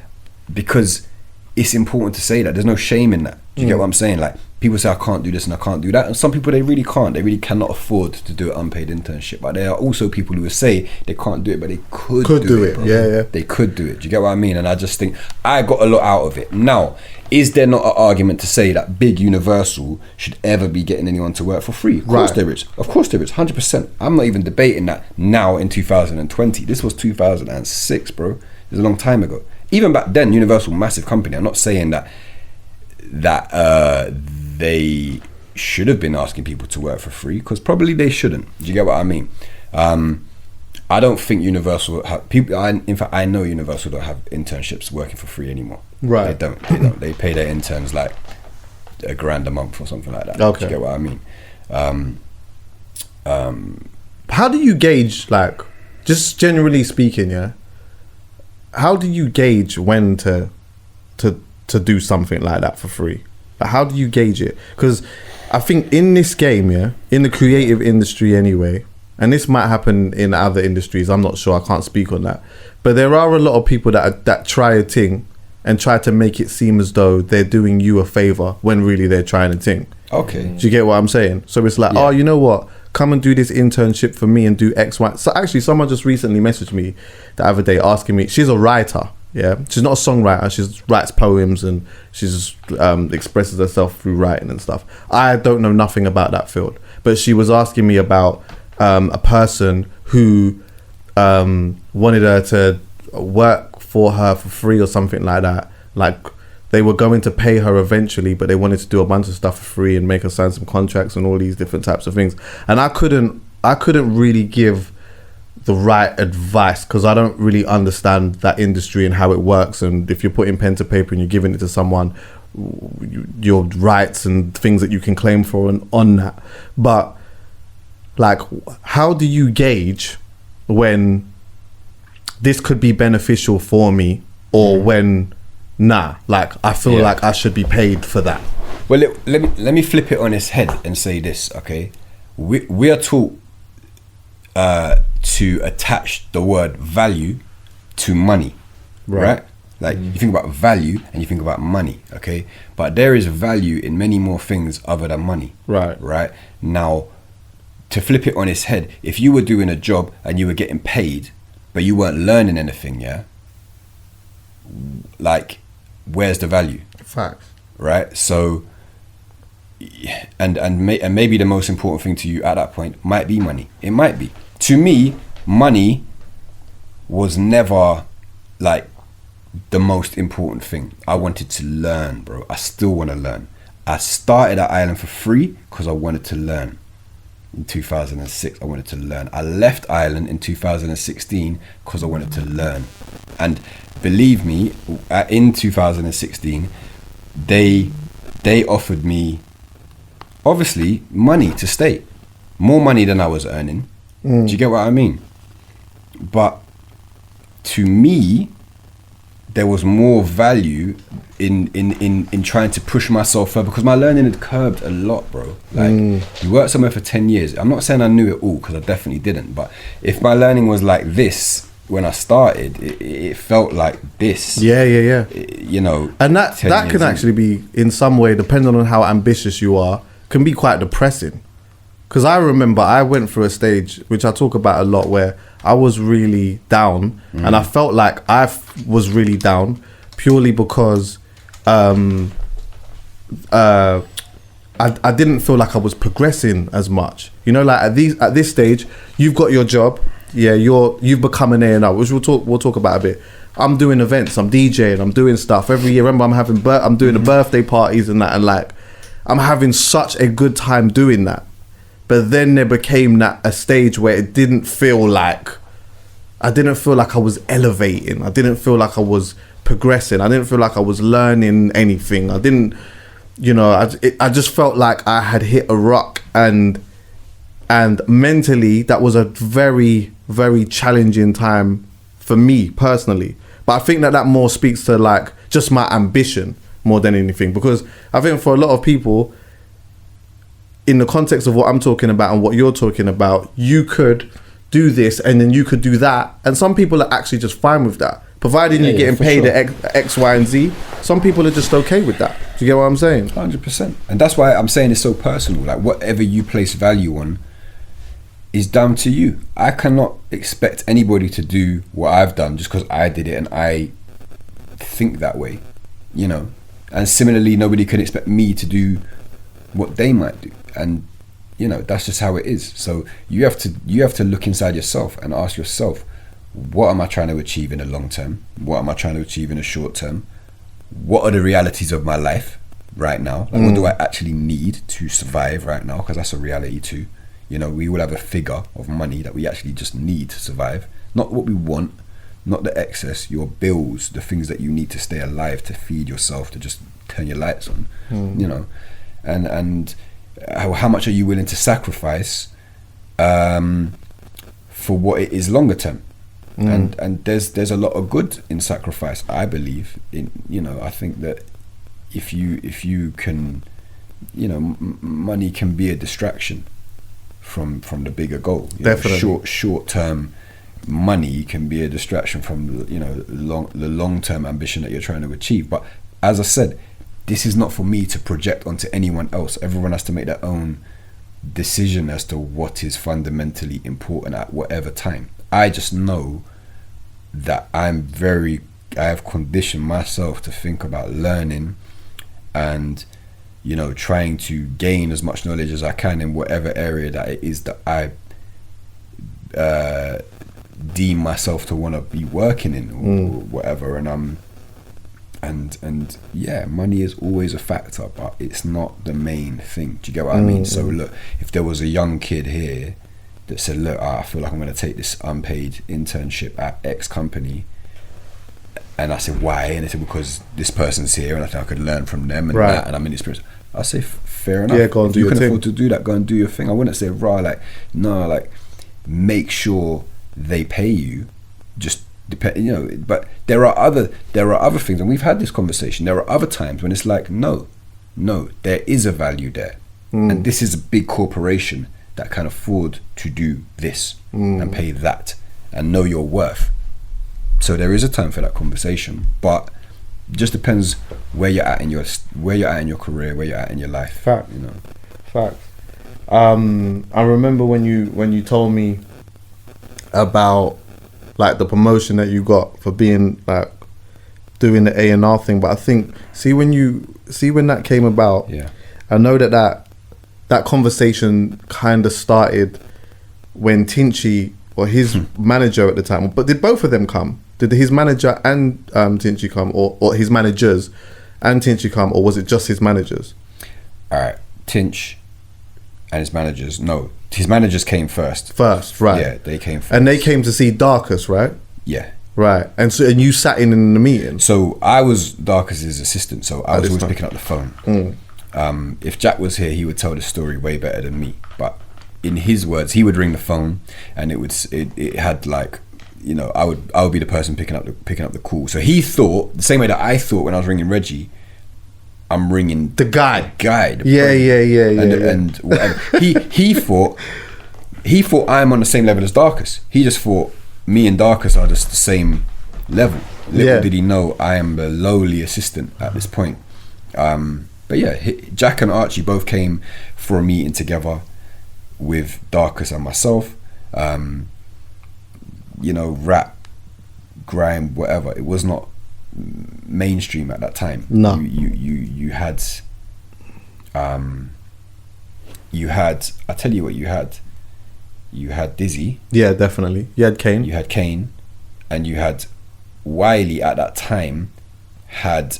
S2: because it's important to say that. There's no shame in that. Do you get what I'm saying? Like, people say I can't do this and I can't do that, and some people, they really can't. They really cannot afford to do an unpaid internship. But there are also people who will say they can't do it, but they could do it.
S1: Yeah.
S2: They could do it. Do you get what I mean? And I just think I got a lot out of it. Now, is there not an argument to say that big Universal should ever be getting anyone to work for free? Of course there is. Of course there is. 100%. I'm not even debating that now in 2020. This was 2006, bro. It was a long time ago. Even back then, Universal, massive company. I'm not saying that they should have been asking people to work for free, because probably they shouldn't. Do you get what I mean? I don't think Universal have people. In fact, I know Universal don't have internships working for free anymore.
S1: Right.
S2: They don't. They pay their interns like $1,000 a month or something like that.
S1: Okay.
S2: Do you get what I mean?
S1: How do you gauge, like, just generally speaking, yeah? How do you gauge when to do something like that for free? Like, how do you gauge it? Because I think in this game, yeah, in the creative industry anyway, and this might happen in other industries, I'm not sure, I can't speak on that, but there are a lot of people that try a thing and try to make it seem as though they're doing you a favor when really they're trying a thing.
S2: Okay.
S1: Do you get what I'm saying? So it's like, oh, you know what? Come and do this internship for me and do X, Y. So actually, someone just recently messaged me the other day asking me, she's a writer, yeah? She's not a songwriter, she writes poems and she just expresses herself through writing and stuff. I don't know nothing about that field, but she was asking me about a person who wanted her to work for her for free or something like that. Like, they were going to pay her eventually, but they wanted to do a bunch of stuff for free and make her sign some contracts and all these different types of things. And I couldn't really give the right advice because I don't really understand that industry and how it works. And if you're putting pen to paper and you're giving it to someone, your rights and things that you can claim for and on that. But like, how do you gauge when this could be beneficial for me or when like I feel like I should be paid for that?
S2: Well, let me flip it on its head and say this, okay? We are taught to attach the word value to money, right? Like you think about value and you think about money, okay? But there is value in many more things other than money, right? Now, to flip it on its head, if you were doing a job and you were getting paid, but you weren't learning anything, yeah? Like, where's the value?
S1: Facts.
S2: Right? So, and maybe the most important thing to you at that point might be money. It might be. To me, money was never like the most important thing. I wanted to learn, bro. I still want to learn. I started at Ireland for free because I wanted to learn. In 2006, I wanted to learn. I left Ireland in 2016 because I wanted to learn. And believe me, in 2016, they offered me, obviously, money to stay. More money than I was earning. Do you get what I mean? But to me, there was more value in trying to push myself further, because my learning had curbed a lot, bro. Like, you work somewhere for 10 years. I'm not saying I knew it all, because I definitely didn't. But if my learning was like this when I started, it felt like this.
S1: Yeah.
S2: You know,
S1: and that can actually be, in some way, depending on how ambitious you are, can be quite depressing. Because I remember I went through a stage, which I talk about a lot, where I was really down, and I felt like I was really down purely because I didn't feel like I was progressing as much. You know, like at this stage, you've got your job, yeah, you've become an A&R, which we'll talk about a bit. I'm doing events, I'm DJing, I'm doing stuff every year. Remember, I'm doing the birthday parties and that, and like I'm having such a good time doing that. But then there became a stage where it didn't feel like I was elevating. I didn't feel like I was progressing. I didn't feel like I was learning anything. I didn't, you know, I just felt like I had hit a rock, and mentally that was a very, very challenging time for me personally. But I think that more speaks to like just my ambition more than anything, because I think for a lot of people, in the context of what I'm talking about and what you're talking about, you could do this and then you could do that, and some people are actually just fine with that, providing you're getting paid at X, Y, and Z. Some people are just okay with that. Do you get what I'm saying?
S2: 100%. And that's why I'm saying it's so personal. Like, whatever you place value on is down to you. I cannot expect anybody to do what I've done just because I did it and I think that way, you know. And similarly, nobody can expect me to do what they might do. And you know, that's just how it is. So you have to look inside yourself and ask yourself, what am I trying to achieve in the long term? What am I trying to achieve in the short term? What are the realities of my life right now? Like, what do I actually need to survive right now? Because that's a reality too. You know, we all have a figure of money that we actually just need to survive. Not what we want, not the excess, your bills, the things that you need to stay alive, to feed yourself, to just turn your lights on, you know. And how much are you willing to sacrifice for what it is longer term? And there's a lot of good in sacrifice, I believe. I think that if you can, you know, money can be a distraction from the bigger goal. Definitely. Short term money can be a distraction from, you know, the long term ambition that you're trying to achieve. But as I said, this is not for me to project onto anyone else. Everyone has to make their own decision as to what is fundamentally important at whatever time. I just know that I have conditioned myself to think about learning and, you know, trying to gain as much knowledge as I can in whatever area that it is that I deem myself to want to be working in or whatever. And yeah, money is always a factor, but it's not the main thing. Do you get what I mean? So look, if there was a young kid here that said, look, I feel like I'm going to take this unpaid internship at X company, and I said, why? And they said, because this person's here and I think I could learn from them and that, and I'm in experience. I say, fair enough.
S1: Yeah, go and do your thing.
S2: If you can afford to do that, go and do your thing. I wouldn't say, make sure they pay you. Just depend, you know. But there are other things, and we've had this conversation. There are other times when it's like, no, there is a value there, and this is a big corporation. that can afford to do this and pay that and know your worth. So there is a time for that conversation, but it just depends where you're at in your career, where you're at in your life.
S1: Fact.
S2: You know.
S1: Fact. I remember when you told me about like the promotion that you got for being like doing the A&R thing, but I think when that came about,
S2: Yeah.
S1: I know that conversation kind of started when Tinchy or his manager at the time, but did both of them come? Did his manager and Tinchy come, or his managers and Tinchy come, or was it just his managers?
S2: All right, Tinch and his managers. No, his managers came first.
S1: First, right?
S2: Yeah, they came first.
S1: And they came to see Darkus, right?
S2: Yeah.
S1: Right. And you sat in the meeting.
S2: So I was Darkus's assistant, so I was always picking up the phone. If Jack was here, he would tell the story way better than me. But in his words, he would ring the phone, and it had like, you know, I would be the person picking up the call. So he thought the same way that I thought when I was ringing Reggie. I'm ringing
S1: the guy.
S2: Yeah. And whatever. he thought I'm on the same level as Darkus. He just thought me and Darkus are just the same level. Little did he know I am the lowly assistant at this point. But yeah, Jack and Archie both came for a meeting together with Darkus and myself. You know, rap, grime, whatever. It was not mainstream at that time.
S1: No.
S2: You had I tell you what you had Dizzy.
S1: Yeah, definitely. You had Kane.
S2: And you had Wiley at that time had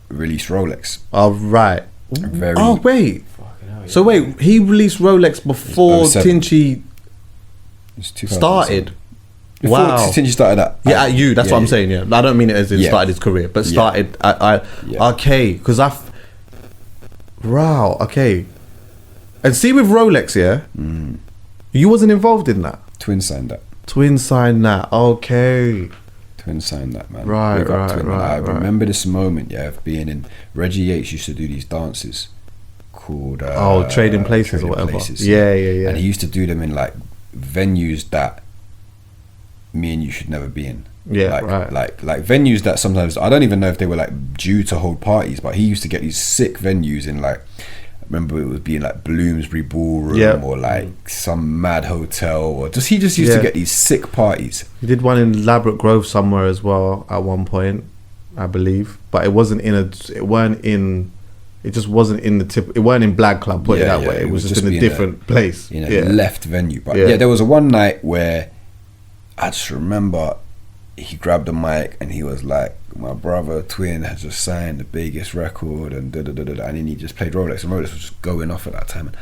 S2: released Rolex.
S1: Oh, right.
S2: Very
S1: wait. So wait, he released Rolex before Tinchy started.
S2: Before Tinchy started that.
S1: Yeah, at you. That's what I'm saying. Yeah, I don't mean it as in started his career, but started. Okay, because okay. And see with Rolex, you wasn't involved in that.
S2: Twin signed that.
S1: Okay.
S2: Twin signed that, man.
S1: Right.
S2: I remember this moment, of being in. Reggie Yates used to do these dances called
S1: Trading Places or whatever. Yeah.
S2: And he used to do them in like venues that me and you should never be in. Like venues that sometimes I don't even know if they were like due to hold parties, but he used to get these sick venues in like, I remember it was being like Bloomsbury Ballroom or like some mad hotel, or he just used to get these sick parties.
S1: He did one in Labrador Grove somewhere as well at one point, I believe, but it wasn't it just wasn't in the tip. It weren't in Black Club, put it that way. It was just in a different place.
S2: In a left venue. But there was a one night where I just remember he grabbed the mic and he was like, my brother Twin has just signed the biggest record and and then he just played Rolex, and Rolex was just going off at that time. And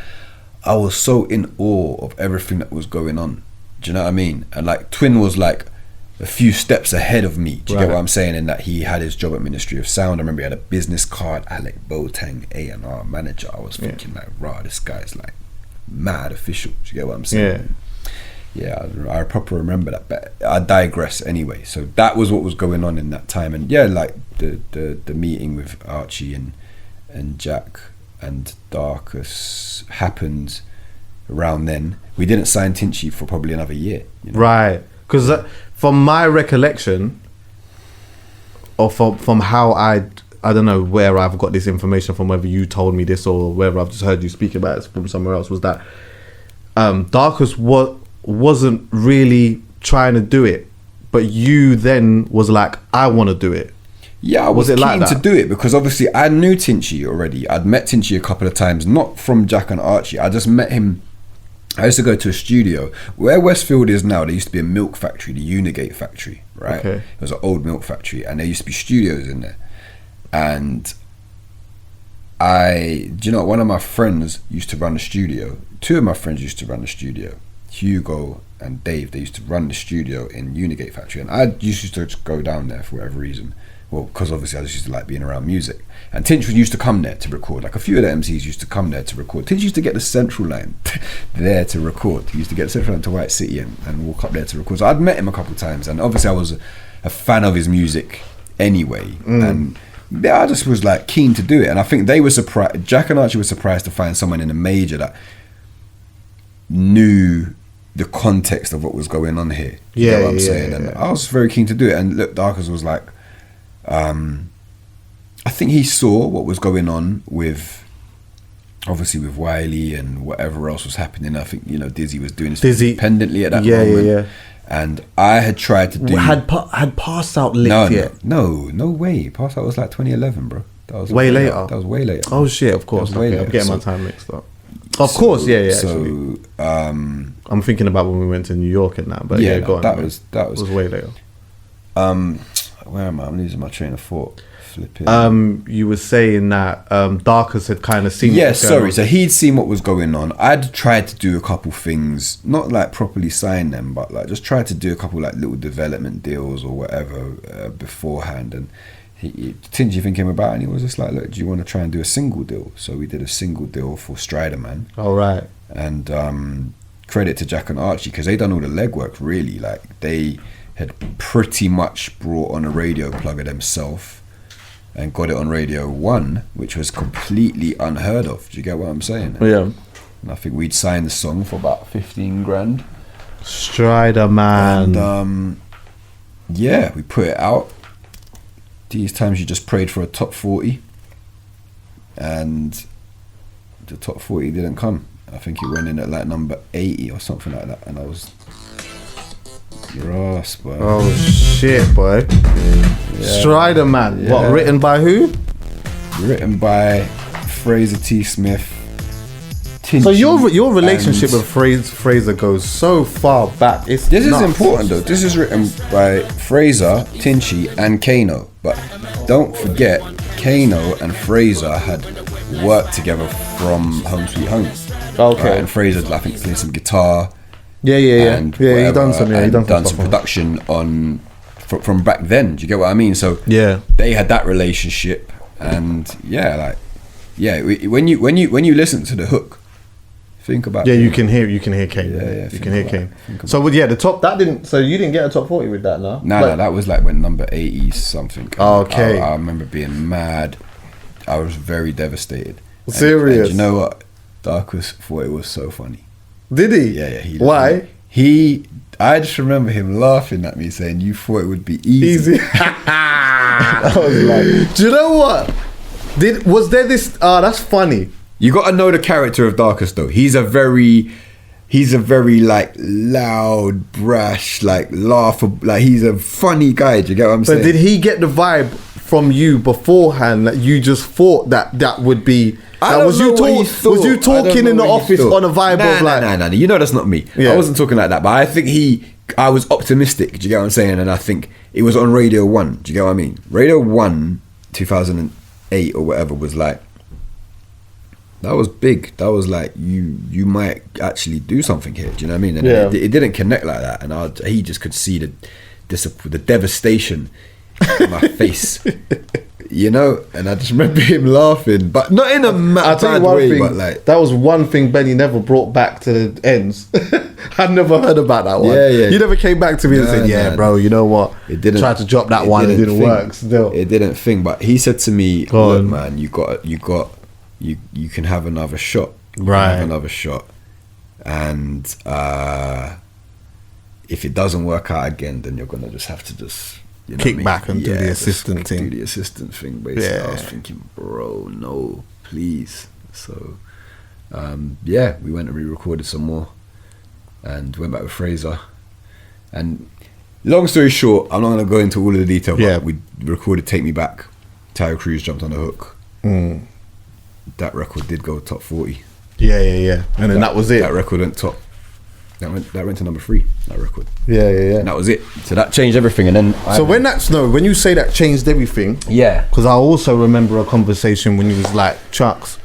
S2: I was so in awe of everything that was going on. Do you know what I mean? And like Twin was like a few steps ahead of me. Do you get what I'm saying? In that he had his job at Ministry of Sound. I remember he had a business card, Alec Boateng, A&R manager. I was thinking like, rah, this guy's like mad official. Do you get what I'm saying? Yeah, I proper remember that, but I digress anyway. So that was what was going on in that time, and like the meeting with Archie and Jack and Darkus happened around then. We didn't sign Tinchy for probably another year. You know?
S1: Right, because from my recollection, or from how I don't know where I've got this information from, whether you told me this or whether I've just heard you speak about it from somewhere else, was that Darkus wasn't really trying to do it, but you then was like, I want to do it.
S2: Yeah, I was keen to do it because obviously I knew Tinchy already. I'd met Tinchy a couple of times, not from Jack and Archie. I just met him. I used to go to a studio where Westfield is now. There used to be a milk factory, the Unigate factory, right?
S1: Okay.
S2: It was an old milk factory, and there used to be studios in there. And one of my friends used to run the studio. Two of my friends used to run the studio. Hugo and Dave, they used to run the studio in Unigate factory, and I used to just go down there for whatever reason. Well, because obviously I just used to like being around music, and Tinch used to come there to record. Like a few of the MCs used to come there to record. Tinch used to get the Central Line there to record. He used to get the Central Line to White City and walk up there to record. So I'd met him a couple of times, and obviously I was a fan of his music anyway, and I just was like keen to do it. And I think they were surprised. Jack and Archie were surprised to find someone in a major that knew the context of what was going on here. You
S1: Yeah,
S2: know what I'm
S1: yeah,
S2: saying?
S1: yeah,
S2: And
S1: yeah.
S2: I was very keen to do it. And look, Darkers was like, I think he saw what was going on with, obviously with Wiley and whatever else was happening. I think, you know, Dizzy was doing this
S1: Dizzy.
S2: independently at that
S1: Yeah,
S2: moment.
S1: yeah.
S2: And I had tried to do...
S1: Had Passed Out licked yet?
S2: No way. Passed Out was like 2011, bro. That was
S1: Way later.
S2: That was way later.
S1: Oh shit! Of course.
S2: That was way
S1: Okay, I'm
S2: later.
S1: getting my
S2: So-
S1: time mixed up. Of course, yeah. Actually.
S2: So,
S1: I'm thinking about when we went to New York and that, but
S2: Yeah,
S1: yeah,
S2: no,
S1: go on.
S2: that
S1: man.
S2: was-
S1: It was way later.
S2: where am I? I'm losing my train of thought. Flipping.
S1: You were saying that Darkers had kind of seen.
S2: Yeah,
S1: what was going
S2: sorry.
S1: on.
S2: So he'd seen what was going on. I'd tried to do a couple things, not like properly sign them, but like just tried to do a couple like little development deals or whatever beforehand. And Tingy thing came about, and he was just like, "Look, do you want to try and do a single deal?" So we did a single deal for Strider Man.
S1: All right.
S2: And credit to Jack and Archie, because they done all the legwork. Really, like they had pretty much brought on a radio plugger themselves and got it on Radio 1, which was completely unheard of. Do you get what I'm saying?
S1: Yeah.
S2: And I think we'd signed the song for about 15 grand.
S1: Strider Man.
S2: And yeah, we put it out. These times you just prayed for a top 40, and the top 40 didn't come. I think it went in at like number 80 or something like that, and I was your ass, boy.
S1: Oh shit, boy. Strider Man.
S2: Yeah.
S1: What, written by who?
S2: Written by Fraser T. Smith.
S1: So
S2: Tinchy,
S1: your relationship
S2: and-
S1: with Fraser goes so far back. It's
S2: This is
S1: nuts.
S2: important though. This is written by Fraser, Tinchy, and Kano. But don't forget, Kano and Fraser had worked together from Home Sweet Home.
S1: Okay.
S2: Right? And Fraser, I think, played some guitar.
S1: Yeah.
S2: And
S1: Yeah, he
S2: whatever,
S1: done some. Yeah, he
S2: and
S1: done
S2: some
S1: stuff on it.
S2: production on from back then. Do you get what I mean? So
S1: Yeah.
S2: they had that relationship, and when you listen to the hook, think about
S1: Yeah, you can hear Kane.
S2: Yeah,
S1: You can hear Kane.
S2: think about
S1: So with the top that didn't. So you didn't get a top 40 with that, no?
S2: No, that was like when number 80 something.
S1: Oh, okay.
S2: I remember being mad. I was very devastated.
S1: Serious?
S2: And you know what? Darkus thought it was so funny.
S1: Did he?
S2: Yeah.
S1: Why?
S2: I just remember him laughing at me saying, "You thought it would be easy."
S1: Easy. I was like, do you know what? Was there this? That's funny.
S2: You got to know the character of Darkus though. He's a very like loud, brash, like laughable. Like he's a funny guy. Do you get what I'm saying?
S1: But did he get the vibe from you beforehand that you just thought that would be?
S2: I
S1: That
S2: don't
S1: was
S2: know
S1: you
S2: what he
S1: talk,
S2: thought.
S1: Was you
S2: I don't
S1: talking
S2: know
S1: in the
S2: what he
S1: office
S2: thought.
S1: on a vibe of like?
S2: Nah. You know that's not me.
S1: Yeah.
S2: I wasn't talking like that. But I think I was optimistic. Do you get what I'm saying? And I think it was on Radio 1. Do you get what I mean? Radio 1, 2008 or whatever was like, that was big. That was like, you might actually do something here. Do you know what I mean? And
S1: Yeah.
S2: it didn't connect like that. And he just could see the devastation in my face. You know, and I just remember him laughing, but not in a
S1: I'll tell you
S2: bad
S1: one
S2: way,
S1: thing.
S2: but like,
S1: That was one thing Benny never brought back to the ends. I'd never heard about that one.
S2: Yeah, yeah.
S1: You never came back to me and said, "Yeah,
S2: Nah.
S1: bro, you know what?
S2: It didn't.
S1: Tried to drop that one, it didn't
S2: think.
S1: work. Still,
S2: It didn't think. But he said to me,
S1: Go
S2: "Look,
S1: on.
S2: man, you can have another shot. You can
S1: Right.
S2: have another shot, and if it doesn't work out again, then you're gonna just have to you know
S1: Kick
S2: what I mean?
S1: back and do the
S2: just
S1: assistant thing.
S2: Do the assistant thing, basically.
S1: Yeah.
S2: I was thinking, bro, no, please. So, we went and re-recorded some more, and went back with Fraser. And long story short, I'm not gonna go into all of the detail.
S1: Yeah.
S2: But we recorded "Take Me Back." Tyre Cruz jumped on the hook. That record did go top 40.
S1: yeah. And then that was it.
S2: That record went top. That went to number 3. That record.
S1: Yeah.
S2: And that was it. So that changed everything. And then
S1: When you say that changed everything,
S2: yeah,
S1: because I also remember a conversation when you was like, Chucks,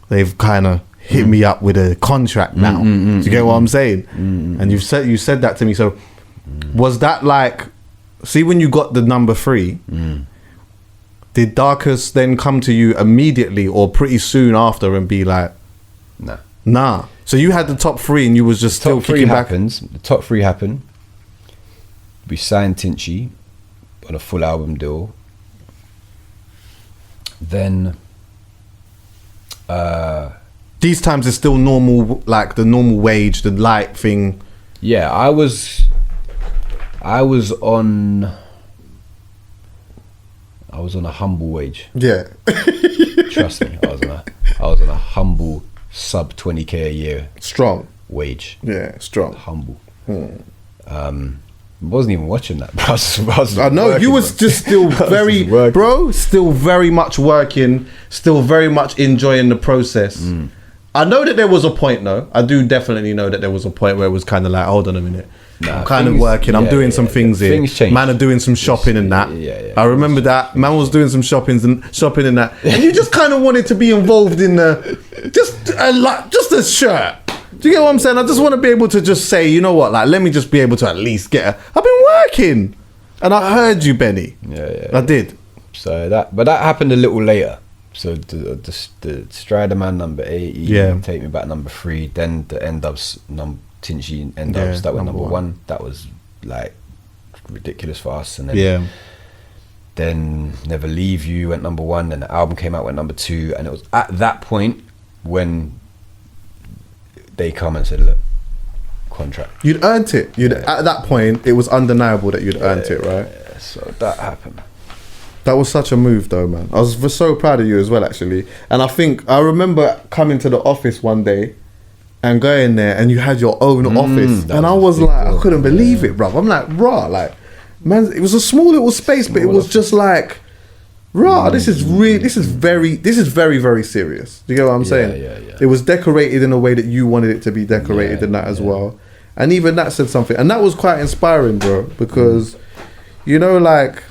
S1: they've kind of hit me up with a contract now. Do you get what I'm saying? And you said that to me. So was that like, see when you got the number 3, did Darkus then come to you immediately or pretty soon after and be like, nah? So you had the top 3 and you was just still
S2: top 3
S1: kicking back.
S2: happens. The top 3 happened. We signed Tinchy on a full album deal. Then
S1: Did these times it's still normal, like the normal wage, the light thing.
S2: Yeah, I was on a humble wage.
S1: Yeah.
S2: Trust me, I was on a humble sub 20k a year
S1: Strong.
S2: wage.
S1: Yeah, strong.
S2: Humble. Wasn't even watching that.
S1: I know you was just still very, bro. Still very much working. Still very much enjoying the process. I know that there was a point, though. I do definitely know that there was a point where it was kind of like, hold on a minute.
S2: Nah,
S1: I'm kind of working. I'm doing some things here.
S2: Things change.
S1: Man are doing some shopping and that.
S2: Yeah.
S1: I remember that. Man was doing some shopping and that. And you just kind of wanted to be involved in just a shirt. Do you get what I'm saying? I just want to be able to just say, you know what, like, let me just be able to at least I've been working. And I heard you, Benny.
S2: Yeah.
S1: I did.
S2: So that happened a little later. So the Strider Man number 8, Take Me Back number 3, then the N-Dubs Tinchy N-Dubs, that went number 1. That was like ridiculous for us. And then Never Leave You went number 1, then the album came out, went number 2, and it was at that point when they come and said, look, contract.
S1: You'd earned it. At that point, it was undeniable that you'd earned it, right?
S2: Yeah, so that happened.
S1: That was such a move, though, man. I was so proud of you as well, actually. And I remember coming to the office one day and going there, and you had your own office, and I was like, I couldn't believe it, bro. I'm like, rah, like, man, it was a small little space, but it was just like, rah, this is very, very serious. Do you get what I'm saying?
S2: Yeah.
S1: It was decorated in a way that you wanted it to be decorated, and that as well. And even that said something, and that was quite inspiring, bro, because you know, like,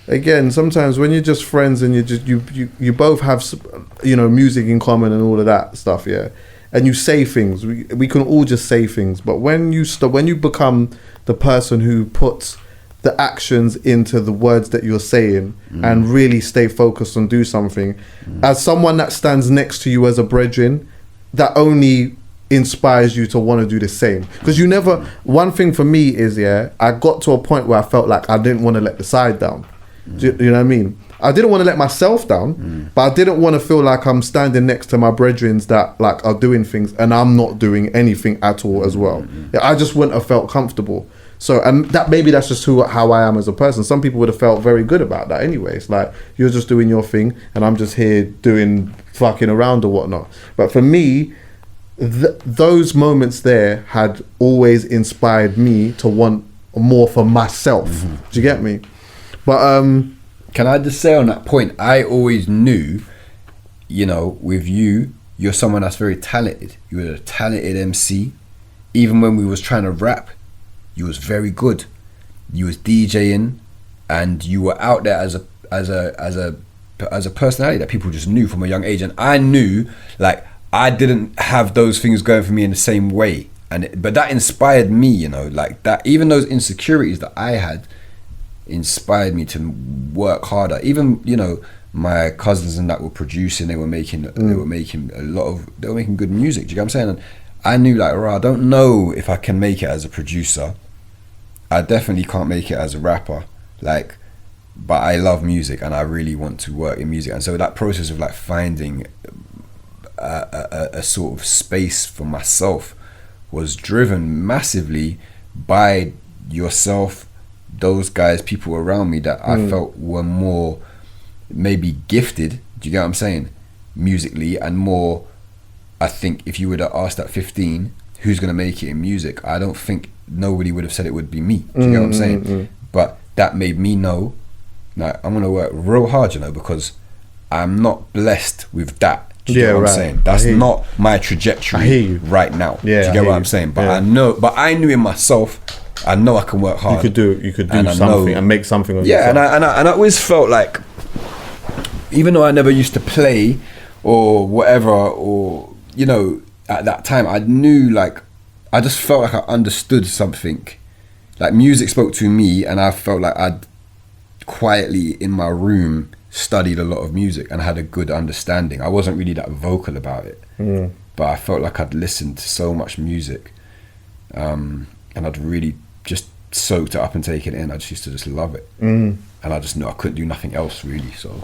S1: again, sometimes when you're just friends and you both have, you know, music in common and all of that stuff, yeah, and you say things, we can all just say things, but when you become the person who puts the actions into the words that you're saying and really stay focused and do something, as someone that stands next to you as a brethren, that only inspires you to want to do the same. Because one thing for me is, I got to a point where I felt like I didn't want to let the side down. Do you know what I mean? I didn't want to let myself down, but I didn't want to feel like I'm standing next to my brethren that like are doing things and I'm not doing anything at all as well. I just wouldn't have felt comfortable. So, and that maybe that's just how I am as a person. Some people would have felt very good about that anyways. Like, you're just doing your thing and I'm just here doing fucking around or whatnot. But for me, those moments there had always inspired me to want more for myself. Do you get me? But
S2: can I just say on that point, I always knew, you know, with you're someone that's very talented. You were a talented MC. Even when we was trying to rap, you was very good. You was DJing, and you were out there as a personality that people just knew from a young age. And I knew, like, I didn't have those things going for me in the same way. But that inspired me, you know, like that. Even those insecurities that I had inspired me to work harder. Even, you know, my cousins and that were producing, they were making good music. Do you get what I'm saying? And I knew, like, I don't know if I can make it as a producer. I definitely can't make it as a rapper, like, but I love music and I really want to work in music. And so that process of like finding a sort of space for myself was driven massively by yourself, those guys, people around me that I felt were more maybe gifted, do you get what I'm saying, musically, and more, I think if you would have asked at 15 who's going to make it in music, I don't think nobody would have said it would be me. Do you get what I'm saying? But that made me know, like, I'm going to work real hard, you know, because I'm not blessed with that. Do you get what I'm saying? That's not my trajectory right now. Do you get what I'm saying? But I knew in myself, I know I can work hard. You could do something and make something of yourself. Yeah, and I always felt like, even though I never used to play or whatever, or, you know, at that time, I knew, like, I just felt like I understood something. Like, music spoke to me, and I felt like I'd quietly in my room studied a lot of music and had a good understanding. I wasn't really that vocal about it, but I felt like I'd listened to so much music, and I'd really just soaked it up and taken it in. I just used to just love it, and I just knew I couldn't do nothing else really. So.